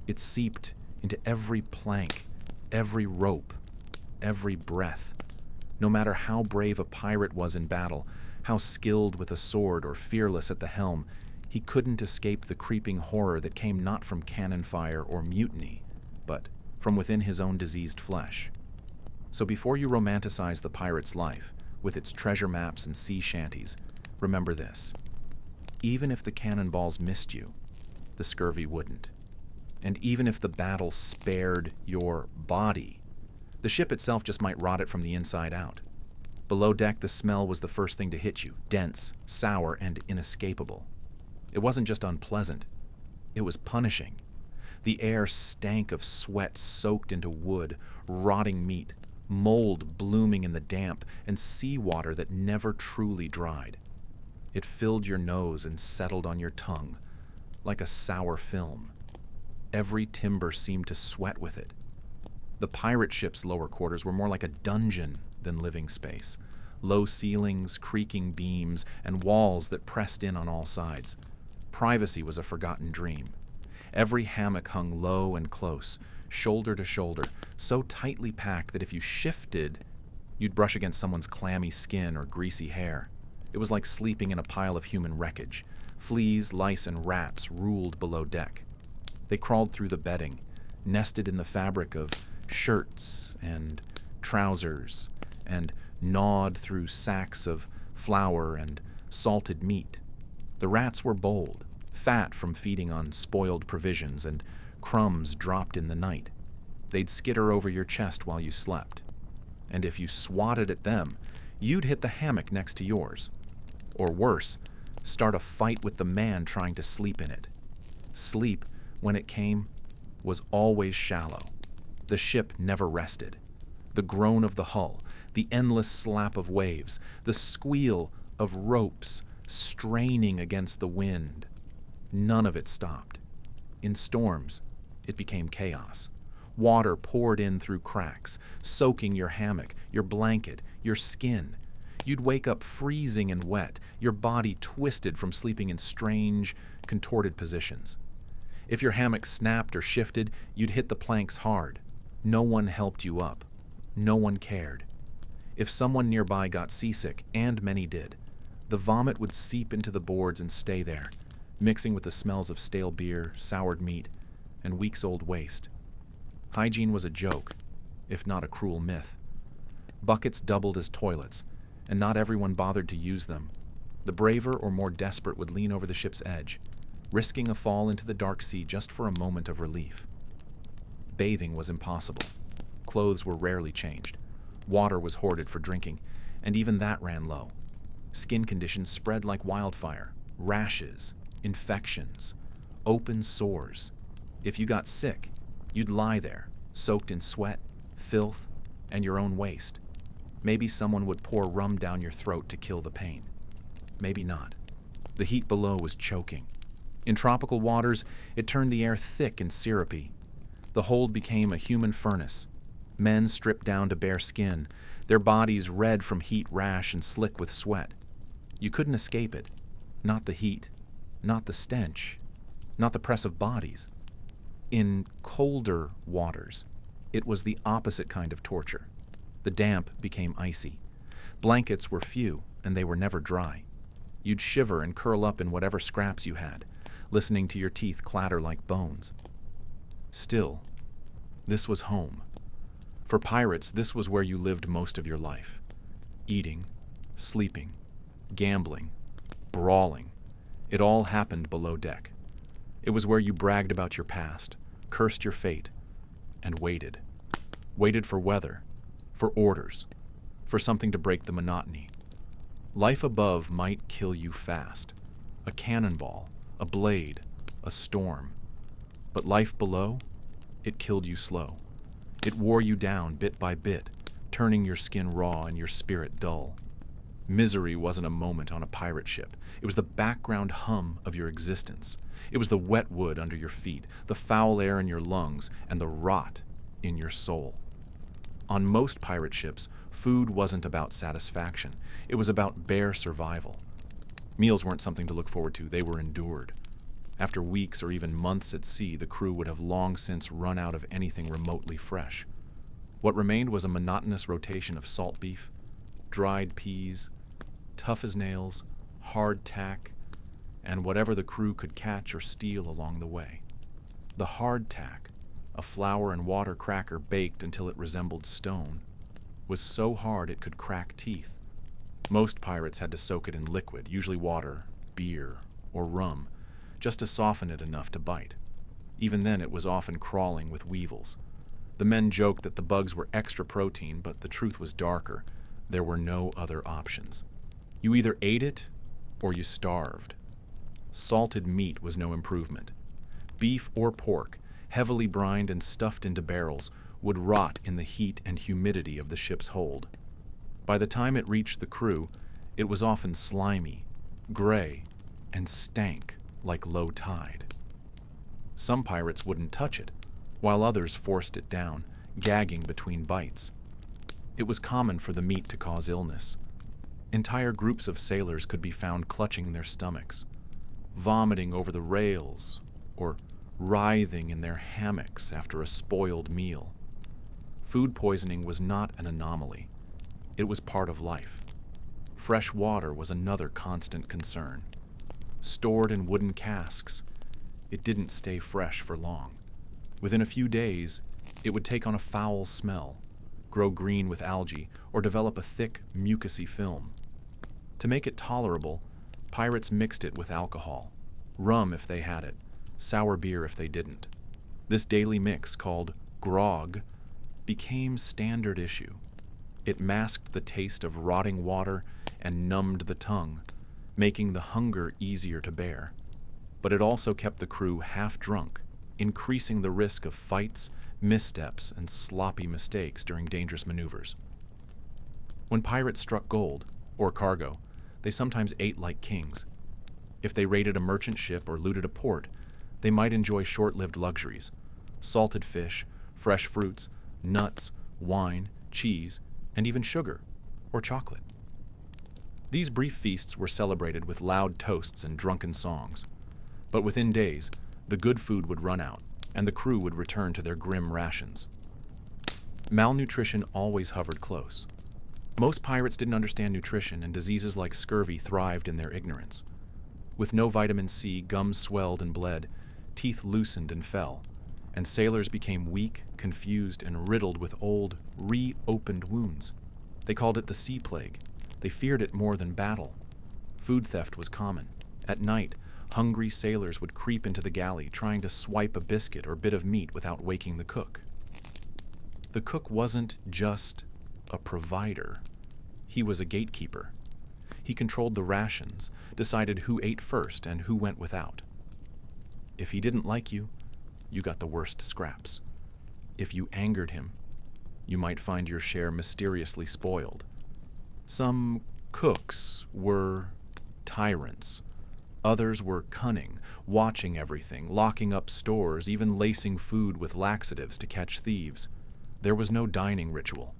It seeped into every plank, every rope, every breath. No matter how brave a pirate was in battle, how skilled with a sword or fearless at the helm, he couldn't escape the creeping horror that came not from cannon fire or mutiny, but from within his own diseased flesh. So before you romanticize the pirate's life, with its treasure maps and sea shanties, remember this: even if the cannonballs missed you, the scurvy wouldn't. And even if the battle spared your body, the ship itself just might rot it from the inside out. Below deck, the smell was the first thing to hit you, dense, sour, and inescapable. It wasn't just unpleasant, it was punishing. The air stank of sweat soaked into wood, rotting meat, mold blooming in the damp, and seawater that never truly dried. It filled your nose and settled on your tongue, like a sour film. Every timber seemed to sweat with it. The pirate ship's lower quarters were more like a dungeon than living space. Low ceilings, creaking beams, and walls that pressed in on all sides. Privacy was a forgotten dream. Every hammock hung low and close, shoulder to shoulder, so tightly packed that if you shifted, you'd brush against someone's clammy skin or greasy hair. It was like sleeping in a pile of human wreckage. Fleas, lice, and rats ruled below deck. They crawled through the bedding, nested in the fabric of shirts and trousers and gnawed through sacks of flour and salted meat. The rats were bold, fat from feeding on spoiled provisions and crumbs dropped in the night. They'd skitter over your chest while you slept. And if you swatted at them, you'd hit the hammock next to yours. Or worse, start a fight with the man trying to sleep in it. Sleep, when it came, was always shallow. The ship never rested. The groan of the hull, the endless slap of waves, the squeal of ropes straining against the wind, none of it stopped. In storms, it became chaos. Water poured in through cracks, soaking your hammock, your blanket, your skin. You'd wake up freezing and wet, your body twisted from sleeping in strange, contorted positions. If your hammock snapped or shifted, you'd hit the planks hard. No one helped you up. No one cared. If someone nearby got seasick, and many did, the vomit would seep into the boards and stay there, mixing with the smells of stale beer, soured meat, and weeks-old waste. Hygiene was a joke, if not a cruel myth. Buckets doubled as toilets, and not everyone bothered to use them. The braver or more desperate would lean over the ship's edge, risking a fall into the dark sea just for a moment of relief. Bathing was impossible. Clothes were rarely changed. Water was hoarded for drinking, and even that ran low. Skin conditions spread like wildfire. Rashes, infections, open sores. If you got sick, you'd lie there, soaked in sweat, filth, and your own waste. Maybe someone would pour rum down your throat to kill the pain. Maybe not. The heat below was choking. In tropical waters, it turned the air thick and syrupy. The hold became a human furnace. Men stripped down to bare skin, their bodies red from heat rash and slick with sweat. You couldn't escape it. Not the heat, not the stench, not the press of bodies. In colder waters, it was the opposite kind of torture. The damp became icy. Blankets were few, and they were never dry. You'd shiver and curl up in whatever scraps you had, listening to your teeth clatter like bones. Still, this was home. For pirates, this was where you lived most of your life. Eating, sleeping, gambling, brawling. It all happened below deck. It was where you bragged about your past, cursed your fate, and waited. Waited for weather, for orders, for something to break the monotony. Life above might kill you fast. A cannonball, a blade, a storm. But life below, it killed you slow. It wore you down bit by bit, turning your skin raw and your spirit dull. Misery wasn't a moment on a pirate ship. It was the background hum of your existence. It was the wet wood under your feet, the foul air in your lungs, and the rot in your soul. On most pirate ships, food wasn't about satisfaction. It was about bare survival. Meals weren't something to look forward to. They were endured. After weeks or even months at sea, the crew would have long since run out of anything remotely fresh. What remained was a monotonous rotation of salt beef, dried peas, tough as nails, hard tack, and whatever the crew could catch or steal along the way. The hard tack, a flour and water cracker baked until it resembled stone, was so hard it could crack teeth. Most pirates had to soak it in liquid, usually water, beer, or rum, just to soften it enough to bite. Even then, it was often crawling with weevils. The men joked that the bugs were extra protein, but the truth was darker. There were no other options. You either ate it or you starved. Salted meat was no improvement. Beef or pork, heavily brined and stuffed into barrels, would rot in the heat and humidity of the ship's hold. By the time it reached the crew, it was often slimy, gray, and stank like low tide. Some pirates wouldn't touch it, while others forced it down, gagging between bites. It was common for the meat to cause illness. Entire groups of sailors could be found clutching their stomachs, vomiting over the rails, or writhing in their hammocks after a spoiled meal. Food poisoning was not an anomaly. It was part of life. Fresh water was another constant concern. Stored in wooden casks, it didn't stay fresh for long. Within a few days, it would take on a foul smell, grow green with algae, or develop a thick, mucousy film. To make it tolerable, pirates mixed it with alcohol, rum if they had it, sour beer if they didn't. This daily mix, called grog, became standard issue. It masked the taste of rotting water and numbed the tongue, making the hunger easier to bear. But it also kept the crew half drunk, increasing the risk of fights, missteps, and sloppy mistakes during dangerous maneuvers. When pirates struck gold, or cargo, they sometimes ate like kings. If they raided a merchant ship or looted a port, they might enjoy short-lived luxuries: salted fish, fresh fruits, nuts, wine, cheese, and even sugar or chocolate. These brief feasts were celebrated with loud toasts and drunken songs. But within days, the good food would run out, and the crew would return to their grim rations. Malnutrition always hovered close. Most pirates didn't understand nutrition, and diseases like scurvy thrived in their ignorance. With no vitamin C, gums swelled and bled, teeth loosened and fell, and sailors became weak, confused, and riddled with old, reopened wounds. They called it the sea plague. They feared it more than battle. Food theft was common. At night, hungry sailors would creep into the galley, trying to swipe a biscuit or bit of meat without waking the cook. The cook wasn't just a provider. He was a gatekeeper. He controlled the rations, decided who ate first and who went without. If he didn't like you, you got the worst scraps. If you angered him, you might find your share mysteriously spoiled. Some cooks were tyrants. Others were cunning, watching everything, locking up stores, even lacing food with laxatives to catch thieves. There was no dining ritual.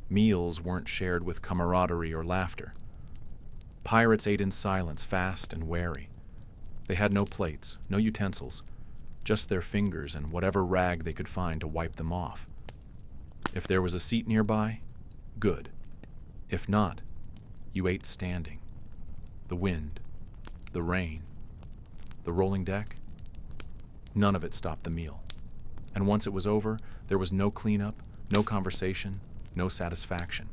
Meals weren't shared with camaraderie or laughter. Pirates ate in silence, fast and wary. They had no plates, no utensils, just their fingers and whatever rag they could find to wipe them off. If there was a seat nearby, good. If not, you ate standing. The wind, the rain, the rolling deck, none of it stopped the meal. And once it was over, there was no cleanup, no conversation, no satisfaction.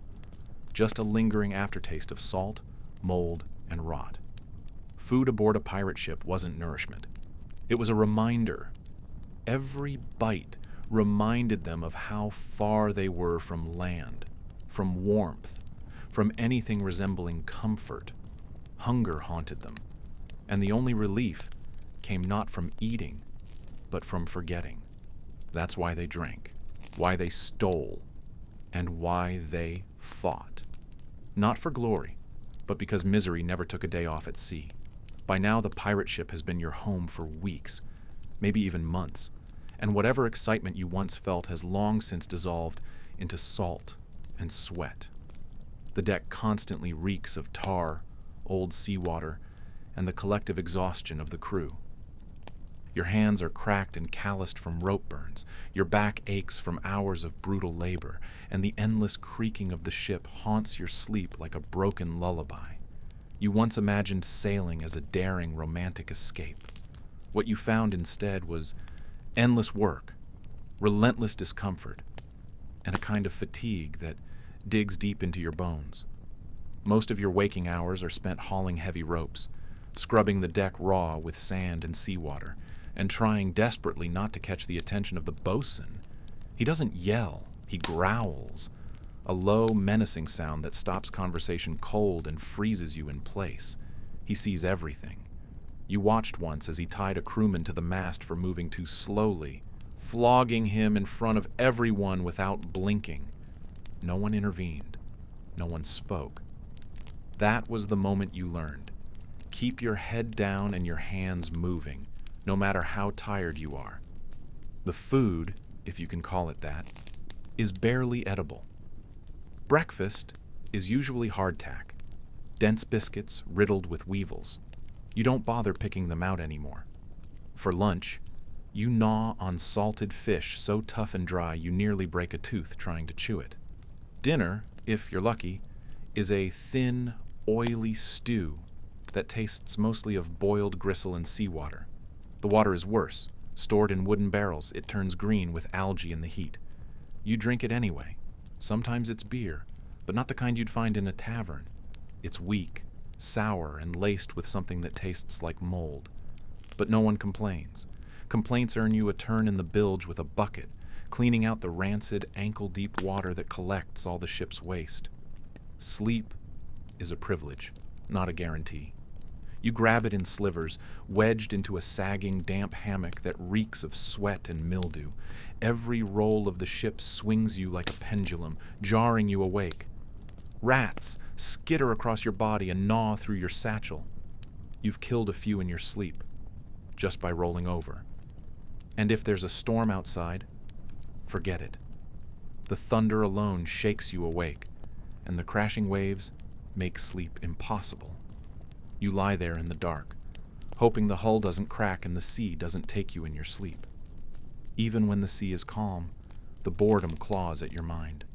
Just a lingering aftertaste of salt, mold, and rot. Food aboard a pirate ship wasn't nourishment. It was a reminder. Every bite reminded them of how far they were from land, from warmth, from anything resembling comfort. Hunger haunted them, and the only relief came not from eating, but from forgetting. That's why they drank, why they stole, and why they fought. Not for glory, but because misery never took a day off at sea. By now, the pirate ship has been your home for weeks, maybe even months, and whatever excitement you once felt has long since dissolved into salt and sweat. The deck constantly reeks of tar, old seawater, and the collective exhaustion of the crew. Your hands are cracked and calloused from rope burns, your back aches from hours of brutal labor, and the endless creaking of the ship haunts your sleep like a broken lullaby. You once imagined sailing as a daring, romantic escape. What you found instead was endless work, relentless discomfort, and a kind of fatigue that digs deep into your bones. Most of your waking hours are spent hauling heavy ropes, scrubbing the deck raw with sand and seawater, and trying desperately not to catch the attention of the bosun. He doesn't yell, he growls, a low, menacing sound that stops conversation cold and freezes you in place. He sees everything. You watched once as he tied a crewman to the mast for moving too slowly, flogging him in front of everyone without blinking. No one intervened. No one spoke. That was the moment you learned. Keep your head down and your hands moving, no matter how tired you are. The food, if you can call it that, is barely edible. Breakfast is usually hardtack, dense biscuits riddled with weevils. You don't bother picking them out anymore. For lunch, you gnaw on salted fish so tough and dry you nearly break a tooth trying to chew it. Dinner, if you're lucky, is a thin, oily stew that tastes mostly of boiled gristle and seawater. The water is worse. Stored in wooden barrels, it turns green with algae in the heat. You drink it anyway, Sometimes it's beer, but not the kind you'd find in a tavern. It's weak, sour, and laced with something that tastes like mold. But no one complains. Complaints earn you a turn in the bilge with a bucket, cleaning out the rancid, ankle-deep water that collects all the ship's waste. Sleep is a privilege, not a guarantee. You grab it in slivers, wedged into a sagging, damp hammock that reeks of sweat and mildew. Every roll of the ship swings you like a pendulum, jarring you awake. Rats skitter across your body and gnaw through your satchel. You've killed a few in your sleep, just by rolling over. And if there's a storm outside, forget it. The thunder alone shakes you awake, and the crashing waves make sleep impossible. You lie there in the dark, hoping the hull doesn't crack and the sea doesn't take you in your sleep. Even when the sea is calm, the boredom claws at your mind.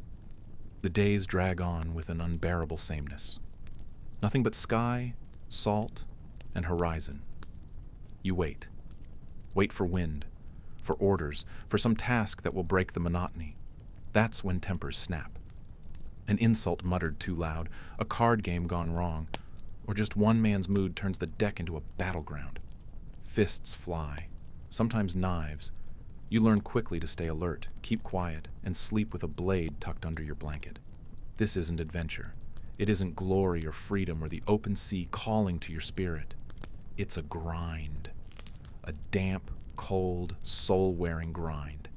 The days drag on with an unbearable sameness. Nothing but sky, salt, and horizon. You wait. Wait for wind, for orders, for some task that will break the monotony. That's when tempers snap. An insult muttered too loud, a card game gone wrong, or just one man's mood turns the deck into a battleground. Fists fly, sometimes knives. You learn quickly to stay alert, keep quiet, and sleep with a blade tucked under your blanket. This isn't adventure. It isn't glory or freedom or the open sea calling to your spirit. It's a grind. A damp, cold, soul-wearing grind.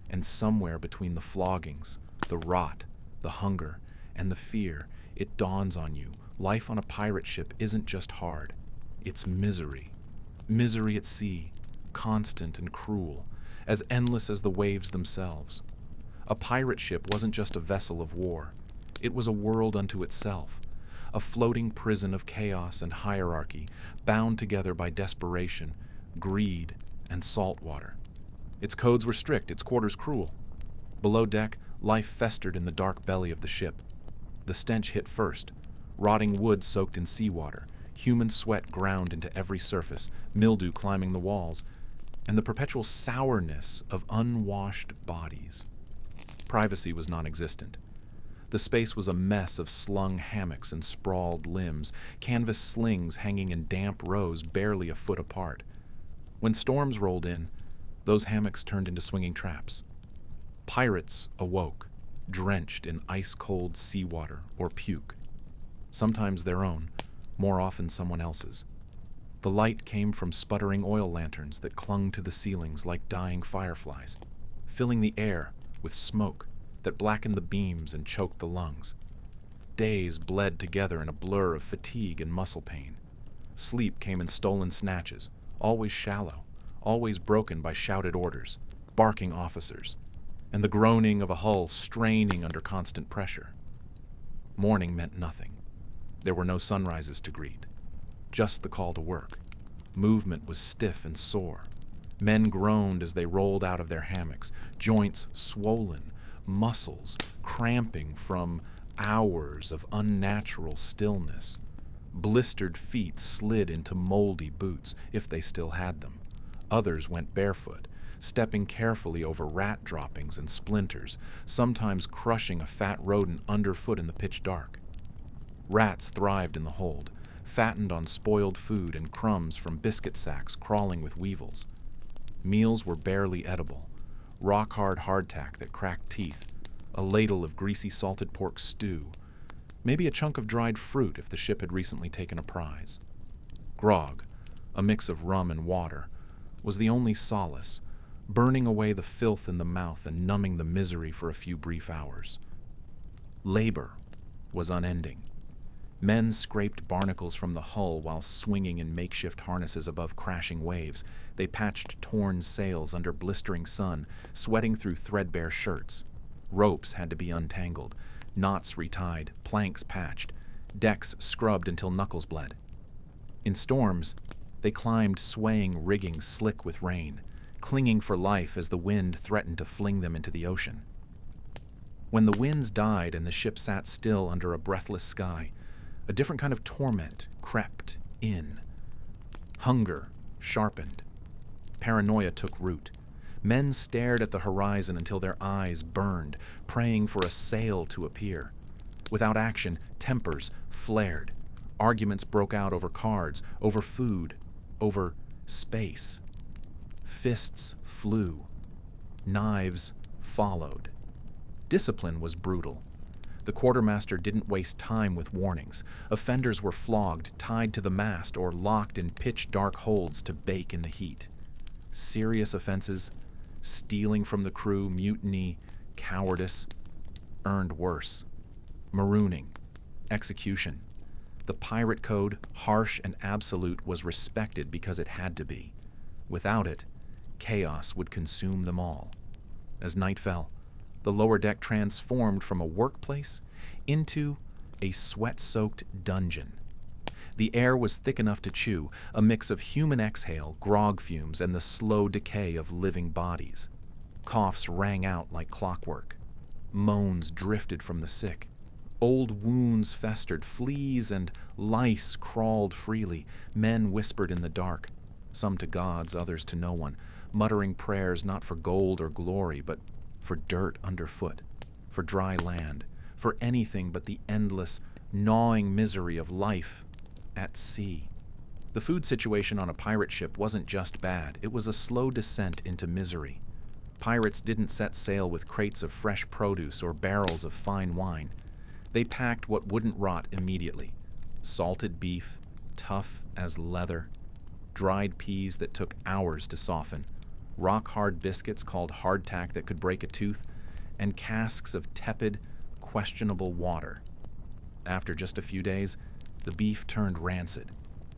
And somewhere between the floggings, the rot, the hunger, and the fear, it dawns on you. Life on a pirate ship isn't just hard. It's misery. Misery at sea, constant and cruel, as endless as the waves themselves. A pirate ship wasn't just a vessel of war. It was a world unto itself, a floating prison of chaos and hierarchy, bound together by desperation, greed, and salt water. Its codes were strict, its quarters cruel. Below deck, life festered in the dark belly of the ship. The stench hit first. Rotting wood soaked in seawater, human sweat ground into every surface, mildew climbing the walls, and the perpetual sourness of unwashed bodies. Privacy was non-existent. The space was a mess of slung hammocks and sprawled limbs, canvas slings hanging in damp rows barely a foot apart. When storms rolled in, those hammocks turned into swinging traps. Pirates awoke, drenched in ice-cold seawater or puke. Sometimes their own, more often someone else's. The light came from sputtering oil lanterns that clung to the ceilings like dying fireflies, filling the air with smoke that blackened the beams and choked the lungs. Days bled together in a blur of fatigue and muscle pain. Sleep came in stolen snatches, always shallow, always broken by shouted orders, barking officers, and the groaning of a hull straining under constant pressure. Morning meant nothing. There were no sunrises to greet, just the call to work. Movement was stiff and sore. Men groaned as they rolled out of their hammocks, joints swollen, muscles cramping from hours of unnatural stillness. Blistered feet slid into moldy boots, if they still had them. Others went barefoot, stepping carefully over rat droppings and splinters, sometimes crushing a fat rodent underfoot in the pitch dark. Rats thrived in the hold, fattened on spoiled food and crumbs from biscuit sacks crawling with weevils. Meals were barely edible, rock-hard hardtack that cracked teeth, a ladle of greasy salted pork stew, maybe a chunk of dried fruit if the ship had recently taken a prize. Grog, a mix of rum and water, was the only solace, burning away the filth in the mouth and numbing the misery for a few brief hours. Labor was unending. Men scraped barnacles from the hull while swinging in makeshift harnesses above crashing waves. They patched torn sails under blistering sun, sweating through threadbare shirts. Ropes had to be untangled, knots retied, planks patched, decks scrubbed until knuckles bled. In storms, they climbed swaying rigging slick with rain, clinging for life as the wind threatened to fling them into the ocean. When the winds died and the ship sat still under a breathless sky, a different kind of torment crept in. Hunger sharpened. Paranoia took root. Men stared at the horizon until their eyes burned, praying for a sail to appear. Without action, tempers flared. Arguments broke out over cards, over food, over space. Fists flew. Knives followed. Discipline was brutal. The quartermaster didn't waste time with warnings. Offenders were flogged, tied to the mast, or locked in pitch-dark holds to bake in the heat. Serious offenses, stealing from the crew, mutiny, cowardice, earned worse. Marooning, execution. The pirate code, harsh and absolute, was respected because it had to be. Without it, chaos would consume them all. As night fell, the lower deck transformed from a workplace into a sweat-soaked dungeon. The air was thick enough to chew, a mix of human exhale, grog fumes, and the slow decay of living bodies. Coughs rang out like clockwork. Moans drifted from the sick. Old wounds festered, fleas and lice crawled freely. Men whispered in the dark, some to gods, others to no one, muttering prayers not for gold or glory, but for dirt underfoot, for dry land, for anything but the endless, gnawing misery of life at sea. The food situation on a pirate ship wasn't just bad, it was a slow descent into misery. Pirates didn't set sail with crates of fresh produce or barrels of fine wine. They packed what wouldn't rot immediately. Salted beef, tough as leather, dried peas that took hours to soften, rock-hard biscuits called hardtack that could break a tooth, and casks of tepid, questionable water. After just a few days, the beef turned rancid.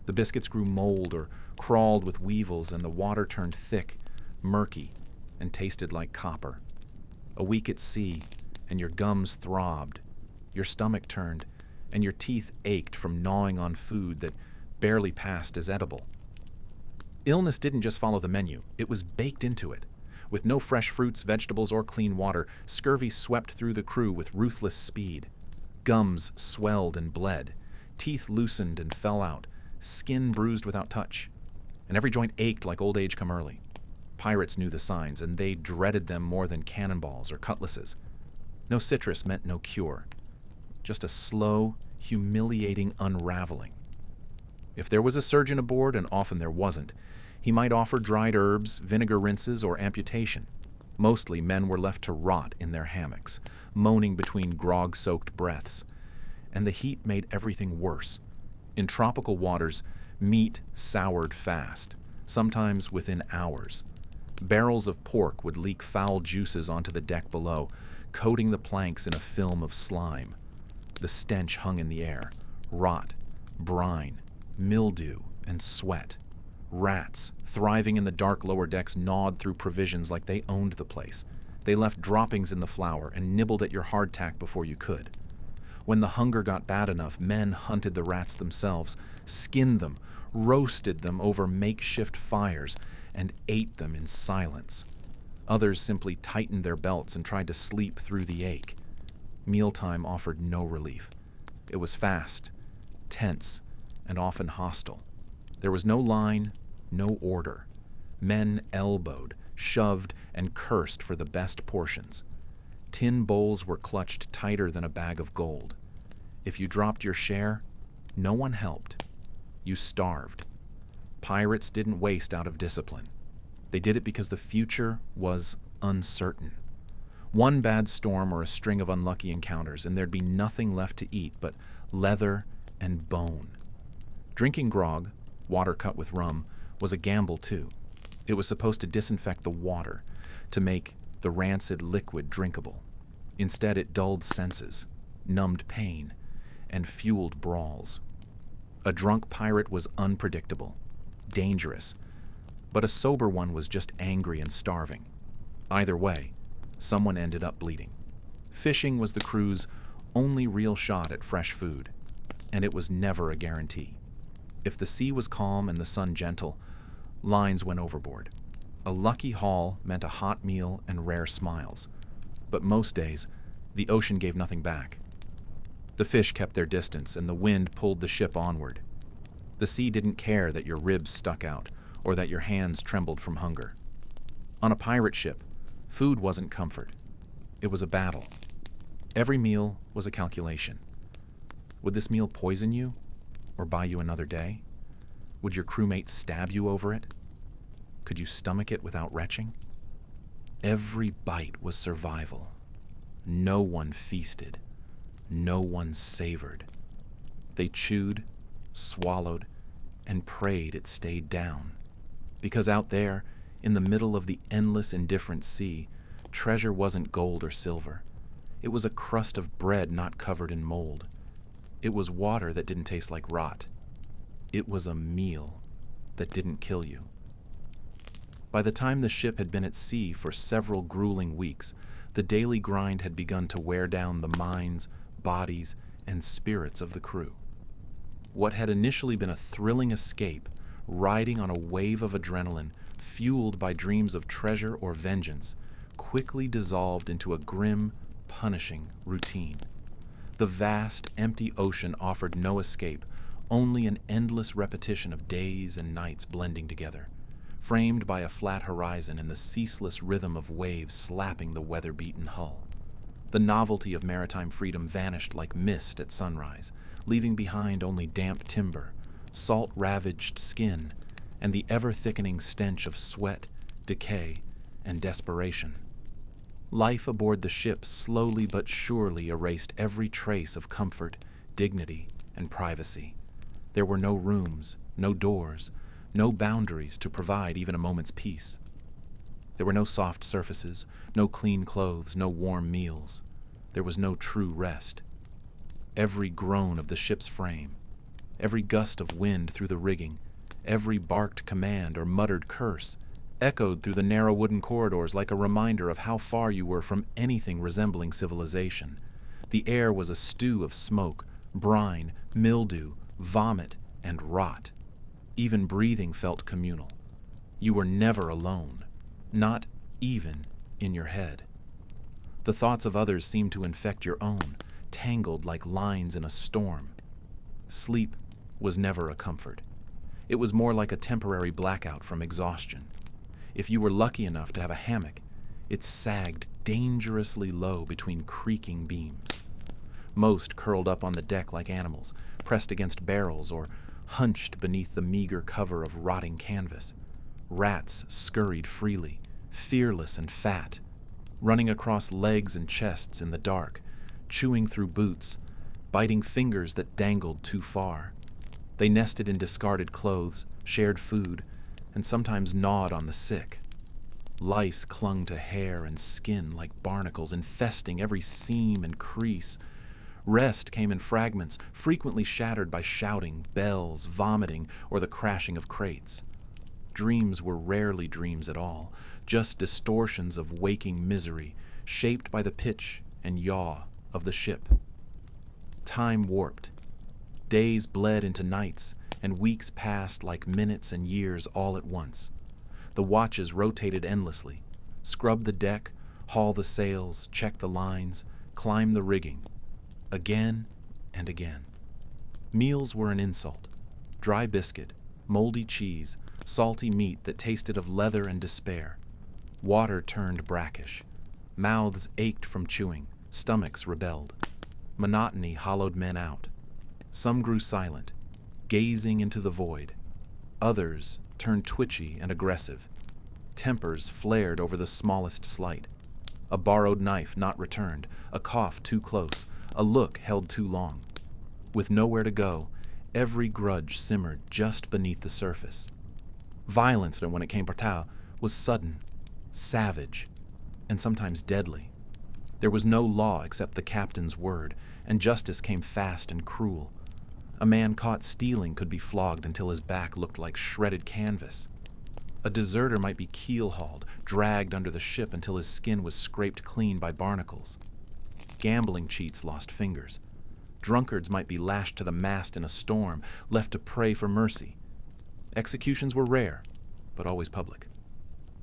The biscuits grew mold or crawled with weevils, and the water turned thick, murky, and tasted like copper. A week at sea, and your gums throbbed, your stomach turned, and your teeth ached from gnawing on food that barely passed as edible. Illness didn't just follow the menu, it was baked into it. With no fresh fruits, vegetables, or clean water, scurvy swept through the crew with ruthless speed. Gums swelled and bled, teeth loosened and fell out, skin bruised without touch, and every joint ached like old age come early. Pirates knew the signs, and they dreaded them more than cannonballs or cutlasses. No citrus meant no cure, just a slow, humiliating unraveling. If there was a surgeon aboard, and often there wasn't, he might offer dried herbs, vinegar rinses, or amputation. Mostly men were left to rot in their hammocks, moaning between grog-soaked breaths. And the heat made everything worse. In tropical waters, meat soured fast, sometimes within hours. Barrels of pork would leak foul juices onto the deck below, coating the planks in a film of slime. The stench hung in the air, rot, brine, mildew, and sweat. Rats, thriving in the dark lower decks, gnawed through provisions like they owned the place. They left droppings in the flour and nibbled at your hardtack before you could. When the hunger got bad enough, men hunted the rats themselves, skinned them, roasted them over makeshift fires, and ate them in silence. Others simply tightened their belts and tried to sleep through the ache. Mealtime offered no relief. It was fast, tense, and often hostile. There was no line, no order. Men elbowed, shoved, and cursed for the best portions. Tin bowls were clutched tighter than a bag of gold. If you dropped your share, no one helped. You starved. Pirates didn't waste out of discipline. They did it because the future was uncertain. One bad storm or a string of unlucky encounters, and there'd be nothing left to eat but leather and bone. Drinking grog, water cut with rum, was a gamble too. It was supposed to disinfect the water, to make the rancid liquid drinkable. Instead, it dulled senses, numbed pain, and fueled brawls. A drunk pirate was unpredictable, dangerous, but a sober one was just angry and starving. Either way, someone ended up bleeding. Fishing was the crew's only real shot at fresh food, and it was never a guarantee. If the sea was calm and the sun gentle, lines went overboard. A lucky haul meant a hot meal and rare smiles. But most days, the ocean gave nothing back. The fish kept their distance, and the wind pulled the ship onward. The sea didn't care that your ribs stuck out, or that your hands trembled from hunger. On a pirate ship, food wasn't comfort. It was a battle. Every meal was a calculation. Would this meal poison you or buy you another day? Would your crewmate stab you over it? Could you stomach it without retching? Every bite was survival. No one feasted. No one savored. They chewed, swallowed, and prayed it stayed down. Because out there, in the middle of the endless indifferent sea, treasure wasn't gold or silver. It was a crust of bread not covered in mold. It was water that didn't taste like rot. It was a meal that didn't kill you. By the time the ship had been at sea for several grueling weeks, the daily grind had begun to wear down the minds, bodies, and spirits of the crew. What had initially been a thrilling escape, riding on a wave of adrenaline, fueled by dreams of treasure or vengeance, quickly dissolved into a grim, punishing routine. The vast, empty ocean offered no escape, only an endless repetition of days and nights blending together, framed by a flat horizon and the ceaseless rhythm of waves slapping the weather-beaten hull. The novelty of maritime freedom vanished like mist at sunrise, leaving behind only damp timber, salt-ravaged skin, and the ever-thickening stench of sweat, decay, and desperation. Life aboard the ship slowly but surely erased every trace of comfort, dignity, and privacy. There were no rooms, no doors, no boundaries to provide even a moment's peace. There were no soft surfaces, no clean clothes, no warm meals. There was no true rest. Every groan of the ship's frame, every gust of wind through the rigging, every barked command or muttered curse echoed through the narrow wooden corridors like a reminder of how far you were from anything resembling civilization. The air was a stew of smoke, brine, mildew, vomit, and rot. Even breathing felt communal. You were never alone, not even in your head. The thoughts of others seemed to infect your own, tangled like lines in a storm. Sleep was never a comfort. It was more like a temporary blackout from exhaustion. If you were lucky enough to have a hammock, it sagged dangerously low between creaking beams. Most curled up on the deck like animals, pressed against barrels or hunched beneath the meager cover of rotting canvas. Rats scurried freely, fearless and fat, running across legs and chests in the dark, chewing through boots, biting fingers that dangled too far. They nested in discarded clothes, shared food, and sometimes gnawed on the sick. Lice clung to hair and skin like barnacles, infesting every seam and crease. Rest came in fragments, frequently shattered by shouting, bells, vomiting, or the crashing of crates. Dreams were rarely dreams at all, just distortions of waking misery, shaped by the pitch and yaw of the ship. Time warped. Days bled into nights, and weeks passed like minutes and years all at once. The watches rotated endlessly, scrub the deck, haul the sails, check the lines, climb the rigging, again and again. Meals were an insult. Dry biscuit, moldy cheese, salty meat that tasted of leather and despair. Water turned brackish. Mouths ached from chewing, stomachs rebelled. Monotony hollowed men out. Some grew silent, gazing into the void. Others turned twitchy and aggressive. Tempers flared over the smallest slight. A borrowed knife not returned, a cough too close, a look held too long. With nowhere to go, every grudge simmered just beneath the surface. Violence, when it came partout, was sudden, savage, and sometimes deadly. There was no law except the captain's word, and justice came fast and cruel. A man caught stealing could be flogged until his back looked like shredded canvas. A deserter might be keel-hauled, dragged under the ship until his skin was scraped clean by barnacles. Gambling cheats lost fingers. Drunkards might be lashed to the mast in a storm, left to pray for mercy. Executions were rare, but always public.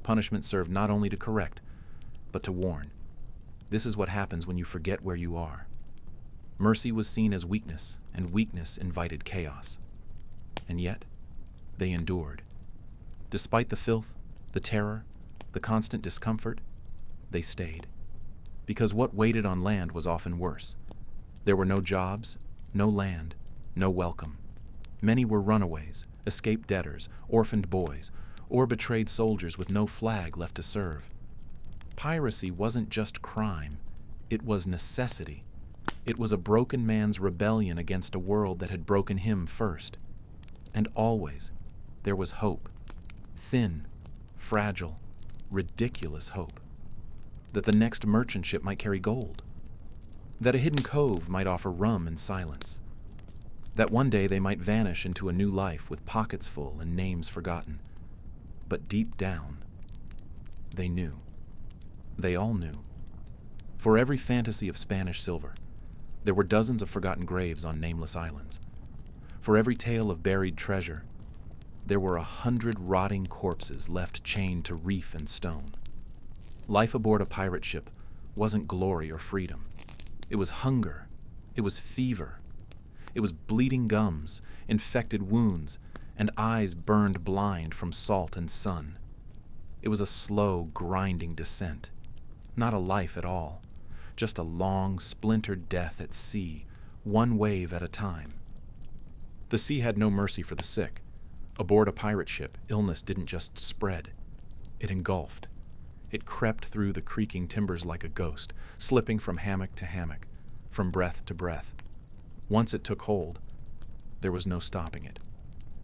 Punishment served not only to correct, but to warn. This is what happens when you forget where you are. Mercy was seen as weakness, and weakness invited chaos. And yet, they endured. Despite the filth, the terror, the constant discomfort, they stayed. Because what waited on land was often worse. There were no jobs, no land, no welcome. Many were runaways, escaped debtors, orphaned boys, or betrayed soldiers with no flag left to serve. Piracy wasn't just crime, it was necessity. It was a broken man's rebellion against a world that had broken him first. And always, there was hope. Thin, fragile, ridiculous hope. That the next merchant ship might carry gold. That a hidden cove might offer rum and silence. That one day they might vanish into a new life with pockets full and names forgotten. But deep down, they knew. They all knew. For every fantasy of Spanish silver, there were dozens of forgotten graves on nameless islands. For every tale of buried treasure, there were 100 rotting corpses left chained to reef and stone. Life aboard a pirate ship wasn't glory or freedom. It was hunger. It was fever. It was bleeding gums, infected wounds, and eyes burned blind from salt and sun. It was a slow, grinding descent. Not a life at all. Just a long, splintered death at sea, one wave at a time. The sea had no mercy for the sick. Aboard a pirate ship, illness didn't just spread. It engulfed. It crept through the creaking timbers like a ghost, slipping from hammock to hammock, from breath to breath. Once it took hold, there was no stopping it.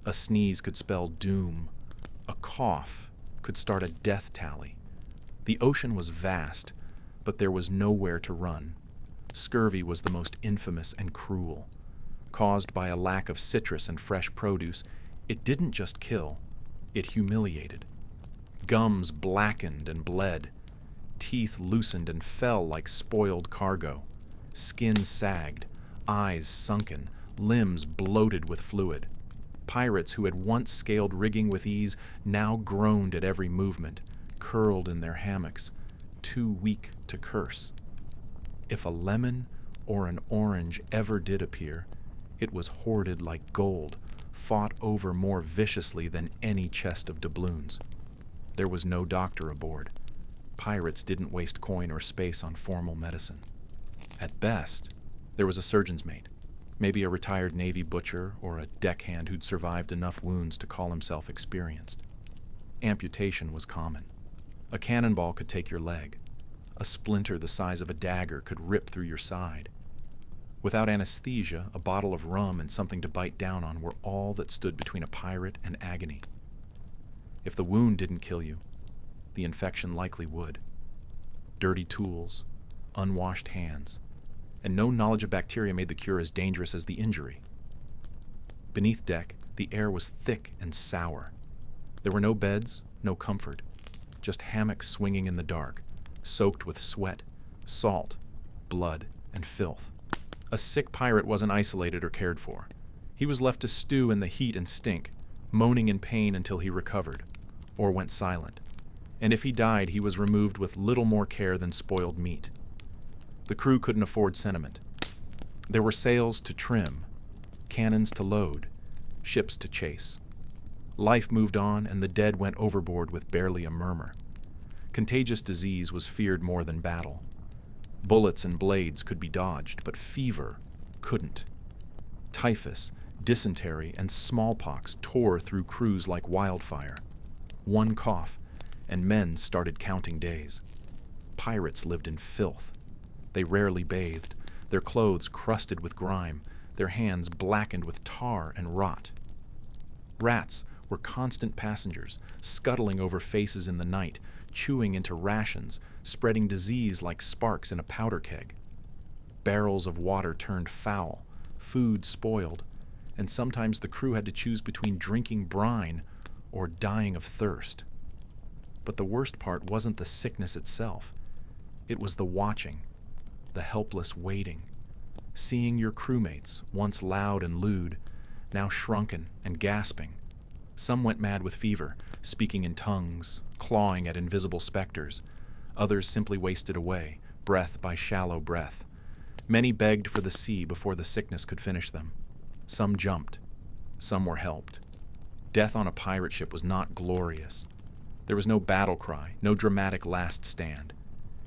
A sneeze could spell doom. A cough could start a death tally. The ocean was vast, but there was nowhere to run. Scurvy was the most infamous and cruel. Caused by a lack of citrus and fresh produce, it didn't just kill, it humiliated. Gums blackened and bled. Teeth loosened and fell like spoiled cargo. Skin sagged, eyes sunken, limbs bloated with fluid. Pirates who had once scaled rigging with ease now groaned at every movement, curled in their hammocks, too weak to curse. If a lemon or an orange ever did appear, it was hoarded like gold, fought over more viciously than any chest of doubloons. There was no doctor aboard. Pirates didn't waste coin or space on formal medicine. At best, there was a surgeon's mate, maybe a retired Navy butcher or a deckhand who'd survived enough wounds to call himself experienced. Amputation was common. A cannonball could take your leg. A splinter the size of a dagger could rip through your side. Without anesthesia, a bottle of rum and something to bite down on were all that stood between a pirate and agony. If the wound didn't kill you, the infection likely would. Dirty tools, unwashed hands, and no knowledge of bacteria made the cure as dangerous as the injury. Beneath deck, the air was thick and sour. There were no beds, no comfort, just hammocks swinging in the dark, soaked with sweat, salt, blood, and filth. A sick pirate wasn't isolated or cared for. He was left to stew in the heat and stink, moaning in pain until he recovered, or went silent. And if he died, he was removed with little more care than spoiled meat. The crew couldn't afford sentiment. There were sails to trim, cannons to load, ships to chase. Life moved on, and the dead went overboard with barely a murmur. Contagious disease was feared more than battle. Bullets and blades could be dodged, but fever couldn't. Typhus, dysentery, and smallpox tore through crews like wildfire. One cough, and men started counting days. Pirates lived in filth. They rarely bathed, their clothes crusted with grime, their hands blackened with tar and rot. Rats were constant passengers, scuttling over faces in the night, chewing into rations, spreading disease like sparks in a powder keg. Barrels of water turned foul, food spoiled, and sometimes the crew had to choose between drinking brine or dying of thirst. But the worst part wasn't the sickness itself. It was the watching, the helpless waiting, seeing your crewmates, once loud and lewd, now shrunken and gasping. Some went mad with fever, speaking in tongues, clawing at invisible specters. Others simply wasted away, breath by shallow breath. Many begged for the sea before the sickness could finish them. Some jumped. Some were helped. Death on a pirate ship was not glorious. There was no battle cry, no dramatic last stand.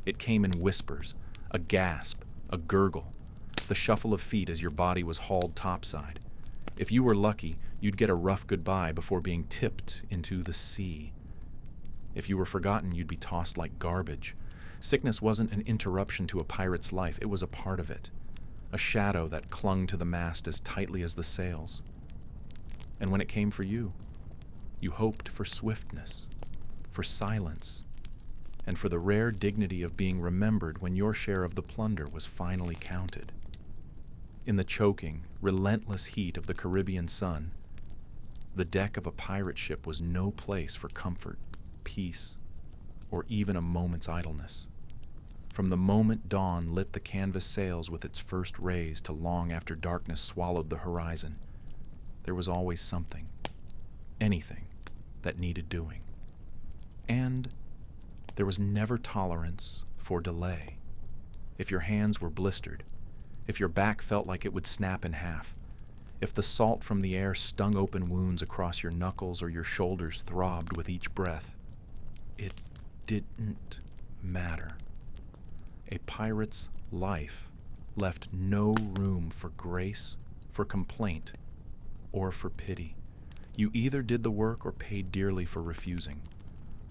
It came in whispers, a gasp, a gurgle, the shuffle of feet as your body was hauled topside. If you were lucky, you'd get a rough goodbye before being tipped into the sea. If you were forgotten, you'd be tossed like garbage. Sickness wasn't an interruption to a pirate's life, it was a part of it, a shadow that clung to the mast as tightly as the sails. And when it came for you, you hoped for swiftness, for silence, and for the rare dignity of being remembered when your share of the plunder was finally counted. In the choking, relentless heat of the Caribbean sun, the deck of a pirate ship was no place for comfort, peace, or even a moment's idleness. From the moment dawn lit the canvas sails with its first rays to long after darkness swallowed the horizon, there was always something, anything, that needed doing. And there was never tolerance for delay. If your hands were blistered, if your back felt like it would snap in half, if the salt from the air stung open wounds across your knuckles or your shoulders throbbed with each breath, it didn't matter. A pirate's life left no room for grace, for complaint, or for pity. You either did the work or paid dearly for refusing.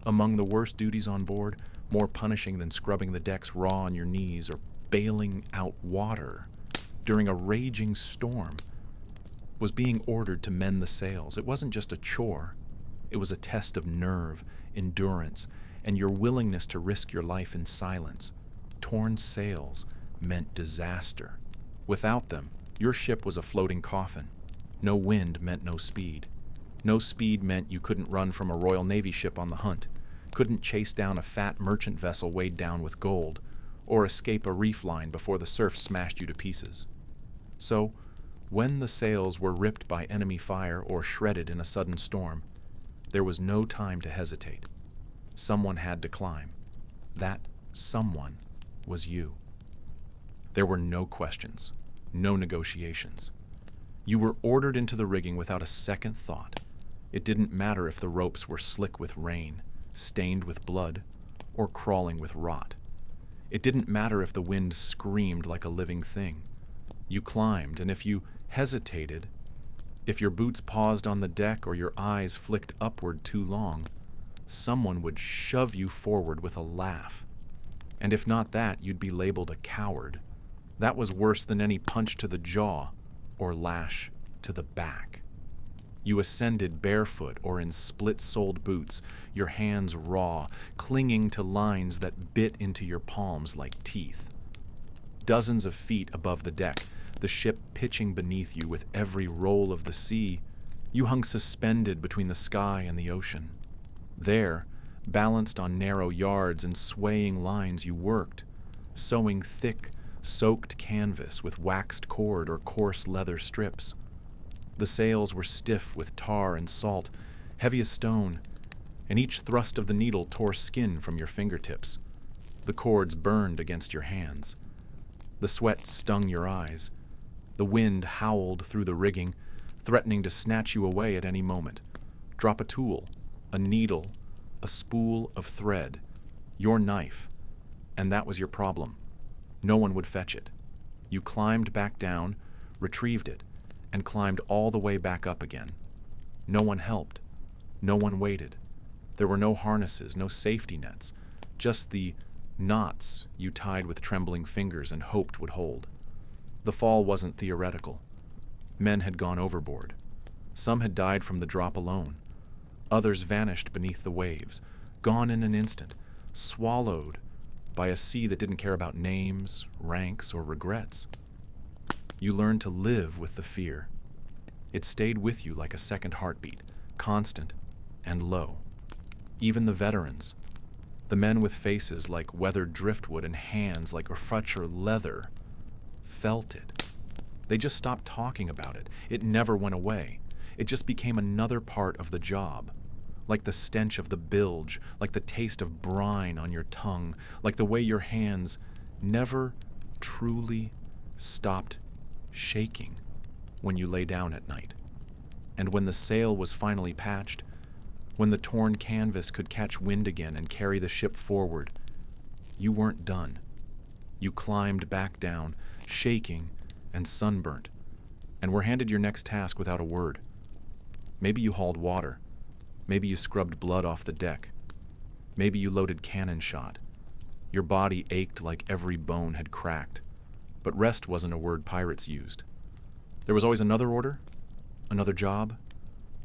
Among the worst duties on board, more punishing than scrubbing the decks raw on your knees or bailing out water during a raging storm, was being ordered to mend the sails. It wasn't just a chore. It was a test of nerve, endurance, and your willingness to risk your life in silence. Torn sails meant disaster. Without them, your ship was a floating coffin. No wind meant no speed. No speed meant you couldn't run from a Royal Navy ship on the hunt, couldn't chase down a fat merchant vessel weighed down with gold, or escape a reef line before the surf smashed you to pieces. So, when the sails were ripped by enemy fire or shredded in a sudden storm, there was no time to hesitate. Someone had to climb. That someone was you. There were no questions, no negotiations. You were ordered into the rigging without a second thought. It didn't matter if the ropes were slick with rain, stained with blood, or crawling with rot. It didn't matter if the wind screamed like a living thing. You climbed, and if you hesitated, if your boots paused on the deck or your eyes flicked upward too long, someone would shove you forward with a laugh. And if not that, you'd be labeled a coward. That was worse than any punch to the jaw or lash to the back. You ascended barefoot or in split-soled boots, your hands raw, clinging to lines that bit into your palms like teeth. Dozens of feet above the deck, the ship pitching beneath you with every roll of the sea, you hung suspended between the sky and the ocean. There, balanced on narrow yards and swaying lines, you worked, sewing thick, soaked canvas with waxed cord or coarse leather strips. The sails were stiff with tar and salt, heavy as stone, and each thrust of the needle tore skin from your fingertips. The cords burned against your hands. The sweat stung your eyes. The wind howled through the rigging, threatening to snatch you away at any moment. Drop a tool, a needle, a spool of thread, your knife, and that was your problem. No one would fetch it. You climbed back down, retrieved it, and climbed all the way back up again. No one helped. No one waited. There were no harnesses, no safety nets, just the knots you tied with trembling fingers and hoped would hold. The fall wasn't theoretical. Men had gone overboard. Some had died from the drop alone. Others vanished beneath the waves, gone in an instant, swallowed by a sea that didn't care about names, ranks, or regrets. You learned to live with the fear. It stayed with you like a second heartbeat, constant and low. Even the veterans, the men with faces like weathered driftwood and hands like fletcher leather, felt it. They just stopped talking about it. It never went away. It just became another part of the job. Like the stench of the bilge, like the taste of brine on your tongue, like the way your hands never truly stopped shaking when you lay down at night. And when the sail was finally patched, When the torn canvas could catch wind again and carry the ship forward, you weren't done. You climbed back down, shaking and sunburnt, and were handed your next task without a word. Maybe you hauled water. Maybe you scrubbed blood off the deck. Maybe you loaded cannon shot. Your body ached like every bone had cracked, but rest wasn't a word pirates used. There was always another order, another job,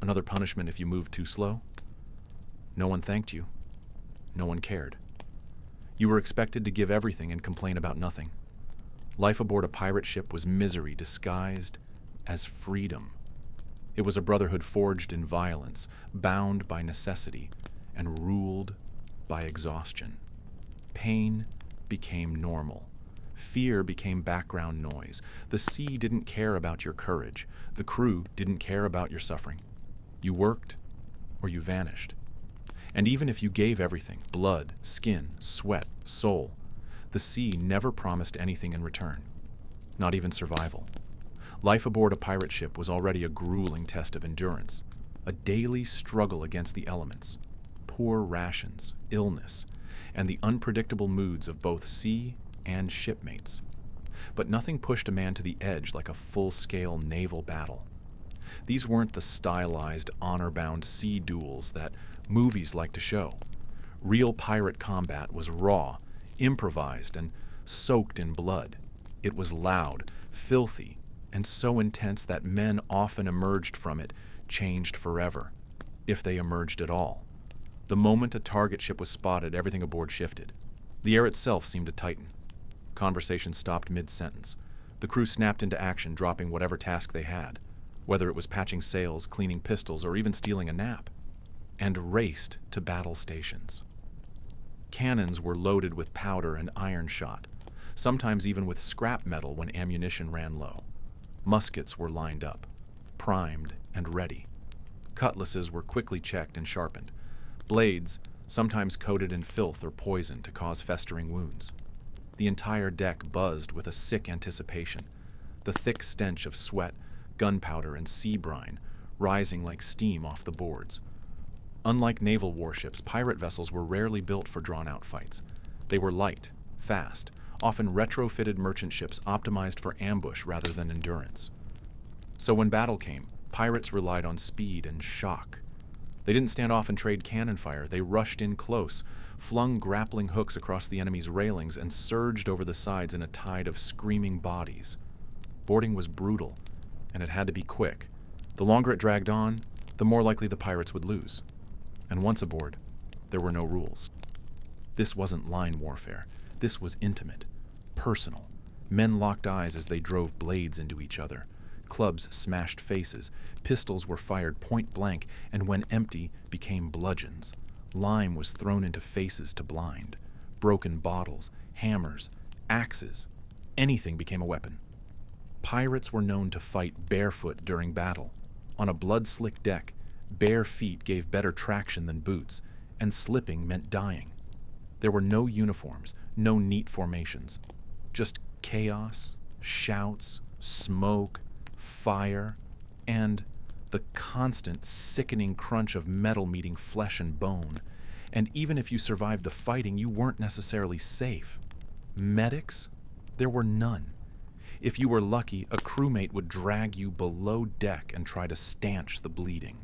another punishment if you moved too slow. No one thanked you. No one cared. You were expected to give everything and complain about nothing. Life aboard a pirate ship was misery disguised as freedom. It was a brotherhood forged in violence, bound by necessity, and ruled by exhaustion. Pain became normal. Fear became background noise. The sea didn't care about your courage. The crew didn't care about your suffering. You worked or you vanished. And even if you gave everything, blood, skin, sweat, soul, the sea never promised anything in return, not even survival. Life aboard a pirate ship was already a grueling test of endurance, a daily struggle against the elements, poor rations, illness, and the unpredictable moods of both sea and shipmates. But nothing pushed a man to the edge like a full-scale naval battle. These weren't the stylized, honor-bound sea duels that movies like to show. Real pirate combat was raw, improvised, and soaked in blood. It was loud, filthy, and so intense that men often emerged from it changed forever, if they emerged at all. The moment a target ship was spotted, everything aboard shifted. The air itself seemed to tighten. Conversation stopped mid-sentence. The crew snapped into action, dropping whatever task they had, whether it was patching sails, cleaning pistols, or even stealing a nap, and raced to battle stations. Cannons were loaded with powder and iron shot, sometimes even with scrap metal when ammunition ran low. Muskets were lined up, primed and ready. Cutlasses were quickly checked and sharpened. Blades, sometimes coated in filth or poison to cause festering wounds. The entire deck buzzed with a sick anticipation, the thick stench of sweat, gunpowder, and sea brine rising like steam off the boards. Unlike naval warships, pirate vessels were rarely built for drawn-out fights. They were light, fast, often retrofitted merchant ships optimized for ambush rather than endurance. So when battle came, pirates relied on speed and shock. They didn't stand off and trade cannon fire. They rushed in close, flung grappling hooks across the enemy's railings, and surged over the sides in a tide of screaming bodies. Boarding was brutal, and it had to be quick. The longer it dragged on, the more likely the pirates would lose. And once aboard, there were no rules. This wasn't line warfare. This was intimate, personal. Men locked eyes as they drove blades into each other. Clubs smashed faces. Pistols were fired point blank, and when empty, became bludgeons. Lime was thrown into faces to blind. Broken bottles, hammers, axes. Anything became a weapon. Pirates were known to fight barefoot during battle. On a blood-slick deck, bare feet gave better traction than boots, and slipping meant dying. There were no uniforms, no neat formations. Just chaos, shouts, smoke, fire, and the constant, sickening crunch of metal meeting flesh and bone. And even if you survived the fighting, you weren't necessarily safe. Medics? There were none. If you were lucky, a crewmate would drag you below deck and try to stanch the bleeding.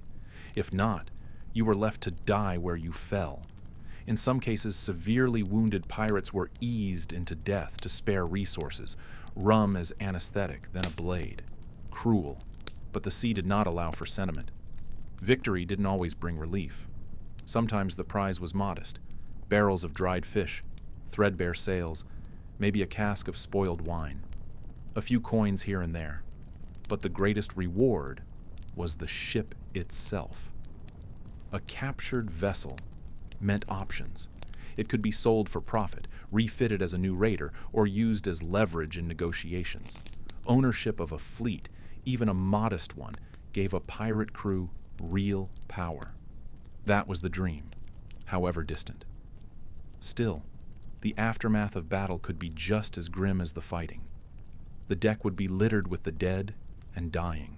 If not, you were left to die where you fell. In some cases, severely wounded pirates were eased into death to spare resources, rum as anesthetic, then a blade. Cruel, but the sea did not allow for sentiment. Victory didn't always bring relief. Sometimes the prize was modest: barrels of dried fish, threadbare sails, maybe a cask of spoiled wine. A few coins here and there. But the greatest reward was the ship itself. A captured vessel meant options. It could be sold for profit, refitted as a new raider, or used as leverage in negotiations. Ownership of a fleet, even a modest one, gave a pirate crew real power. That was the dream, however distant. Still, the aftermath of battle could be just as grim as the fighting. The deck would be littered with the dead and dying.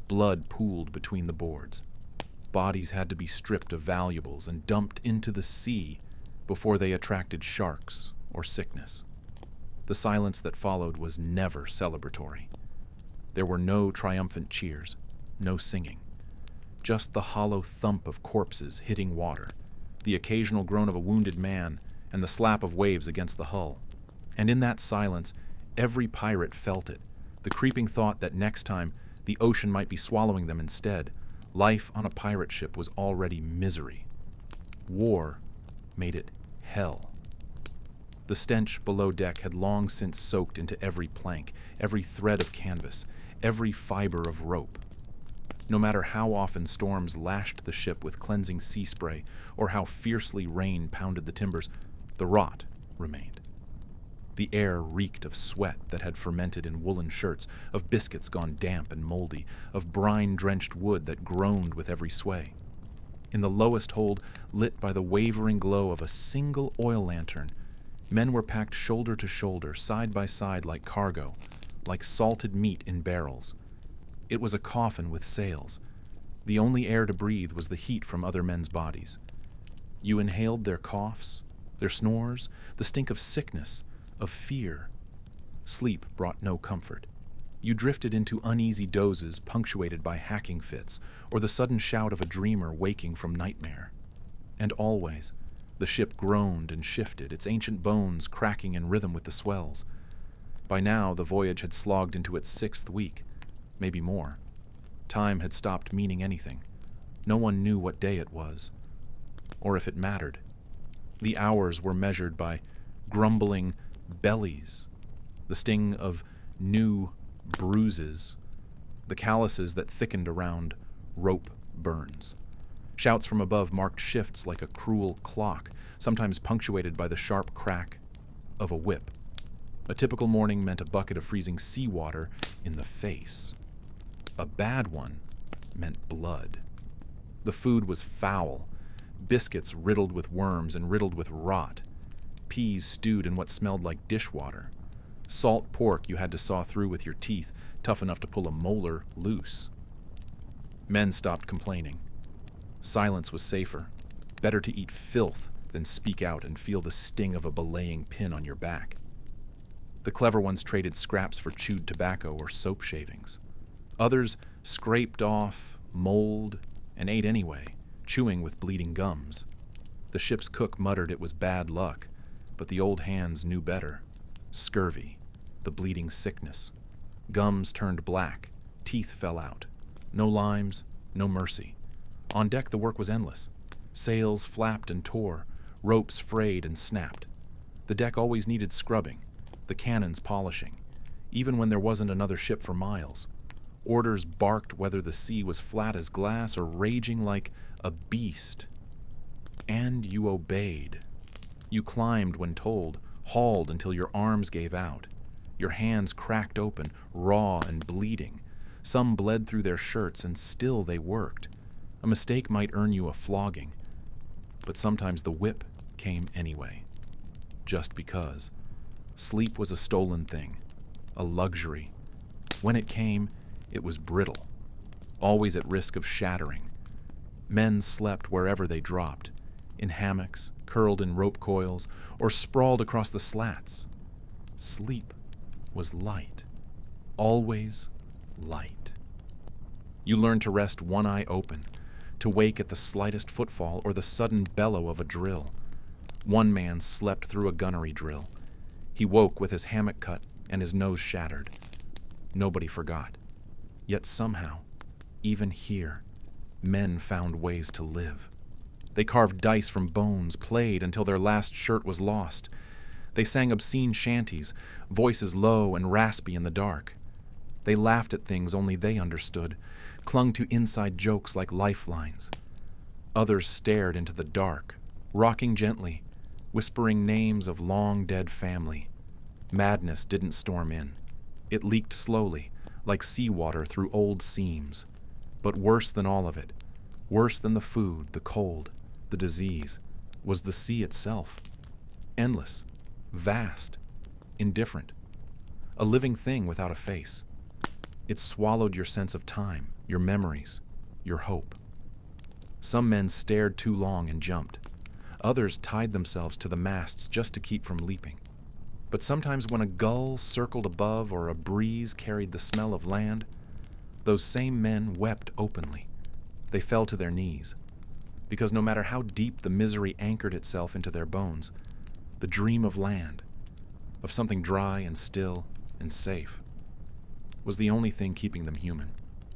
Blood pooled between the boards. Bodies had to be stripped of valuables and dumped into the sea before they attracted sharks or sickness. The silence that followed was never celebratory. There were no triumphant cheers, no singing. Just the hollow thump of corpses hitting water, the occasional groan of a wounded man, and the slap of waves against the hull. And in that silence, every pirate felt it, the creeping thought that next time the ocean might be swallowing them instead. Life on a pirate ship was already misery. War made it hell. The stench below deck had long since soaked into every plank, every thread of canvas, every fiber of rope. No matter how often storms lashed the ship with cleansing sea spray, or how fiercely rain pounded the timbers, the rot remained. The air reeked of sweat that had fermented in woolen shirts, of biscuits gone damp and moldy, of brine-drenched wood that groaned with every sway. In the lowest hold, lit by the wavering glow of a single oil lantern, men were packed shoulder to shoulder, side by side like cargo, like salted meat in barrels. It was a coffin with sails. The only air to breathe was the heat from other men's bodies. You inhaled their coughs, their snores, the stink of sickness, of fear. Sleep brought no comfort. You drifted into uneasy dozes punctuated by hacking fits, or the sudden shout of a dreamer waking from nightmare. And always, the ship groaned and shifted, its ancient bones cracking in rhythm with the swells. By now, the voyage had slogged into its 6th week, maybe more. Time had stopped meaning anything. No one knew what day it was, or if it mattered. The hours were measured by grumbling bellies, the sting of new bruises, the calluses that thickened around rope burns. Shouts from above marked shifts like a cruel clock, sometimes punctuated by the sharp crack of a whip. A typical morning meant a bucket of freezing seawater in the face. A bad one meant blood. The food was foul, biscuits riddled with worms and riddled with rot, peas stewed in what smelled like dishwater, salt pork you had to saw through with your teeth, tough enough to pull a molar loose. Men stopped complaining. Silence was safer. Better to eat filth than speak out and feel the sting of a belaying pin on your back. The clever ones traded scraps for chewed tobacco or soap shavings. Others scraped off mold and ate anyway, chewing with bleeding gums. The ship's cook muttered it was bad luck, but the old hands knew better. Scurvy, the bleeding sickness. Gums turned black, teeth fell out. No limes, no mercy. On deck the work was endless. Sails flapped and tore, ropes frayed and snapped. The deck always needed scrubbing, the cannons polishing, even when there wasn't another ship for miles. Orders barked whether the sea was flat as glass or raging like a beast. And you obeyed. You climbed when told, hauled until your arms gave out. Your hands cracked open, raw and bleeding. Some bled through their shirts, and still they worked. A mistake might earn you a flogging, but sometimes the whip came anyway. Just because. Sleep was a stolen thing, a luxury. When it came, it was brittle, always at risk of shattering. Men slept wherever they dropped, in hammocks, curled in rope coils, or sprawled across the slats. Sleep was light, always light. You learned to rest one eye open, to wake at the slightest footfall or the sudden bellow of a drill. One man slept through a gunnery drill. He woke with his hammock cut and his nose shattered. Nobody forgot. Yet somehow, even here, men found ways to live. They carved dice from bones, played until their last shirt was lost. They sang obscene shanties, voices low and raspy in the dark. They laughed at things only they understood, clung to inside jokes like lifelines. Others stared into the dark, rocking gently, whispering names of long-dead family. Madness didn't storm in. It leaked slowly, like seawater through old seams. But worse than all of it, worse than the food, the cold, the disease, was the sea itself. Endless, vast, indifferent. A living thing without a face. It swallowed your sense of time, your memories, your hope. Some men stared too long and jumped. Others tied themselves to the masts just to keep from leaping. But sometimes when a gull circled above or a breeze carried the smell of land, those same men wept openly. They fell to their knees, because no matter how deep the misery anchored itself into their bones, the dream of land, of something dry and still and safe, was the only thing keeping them human.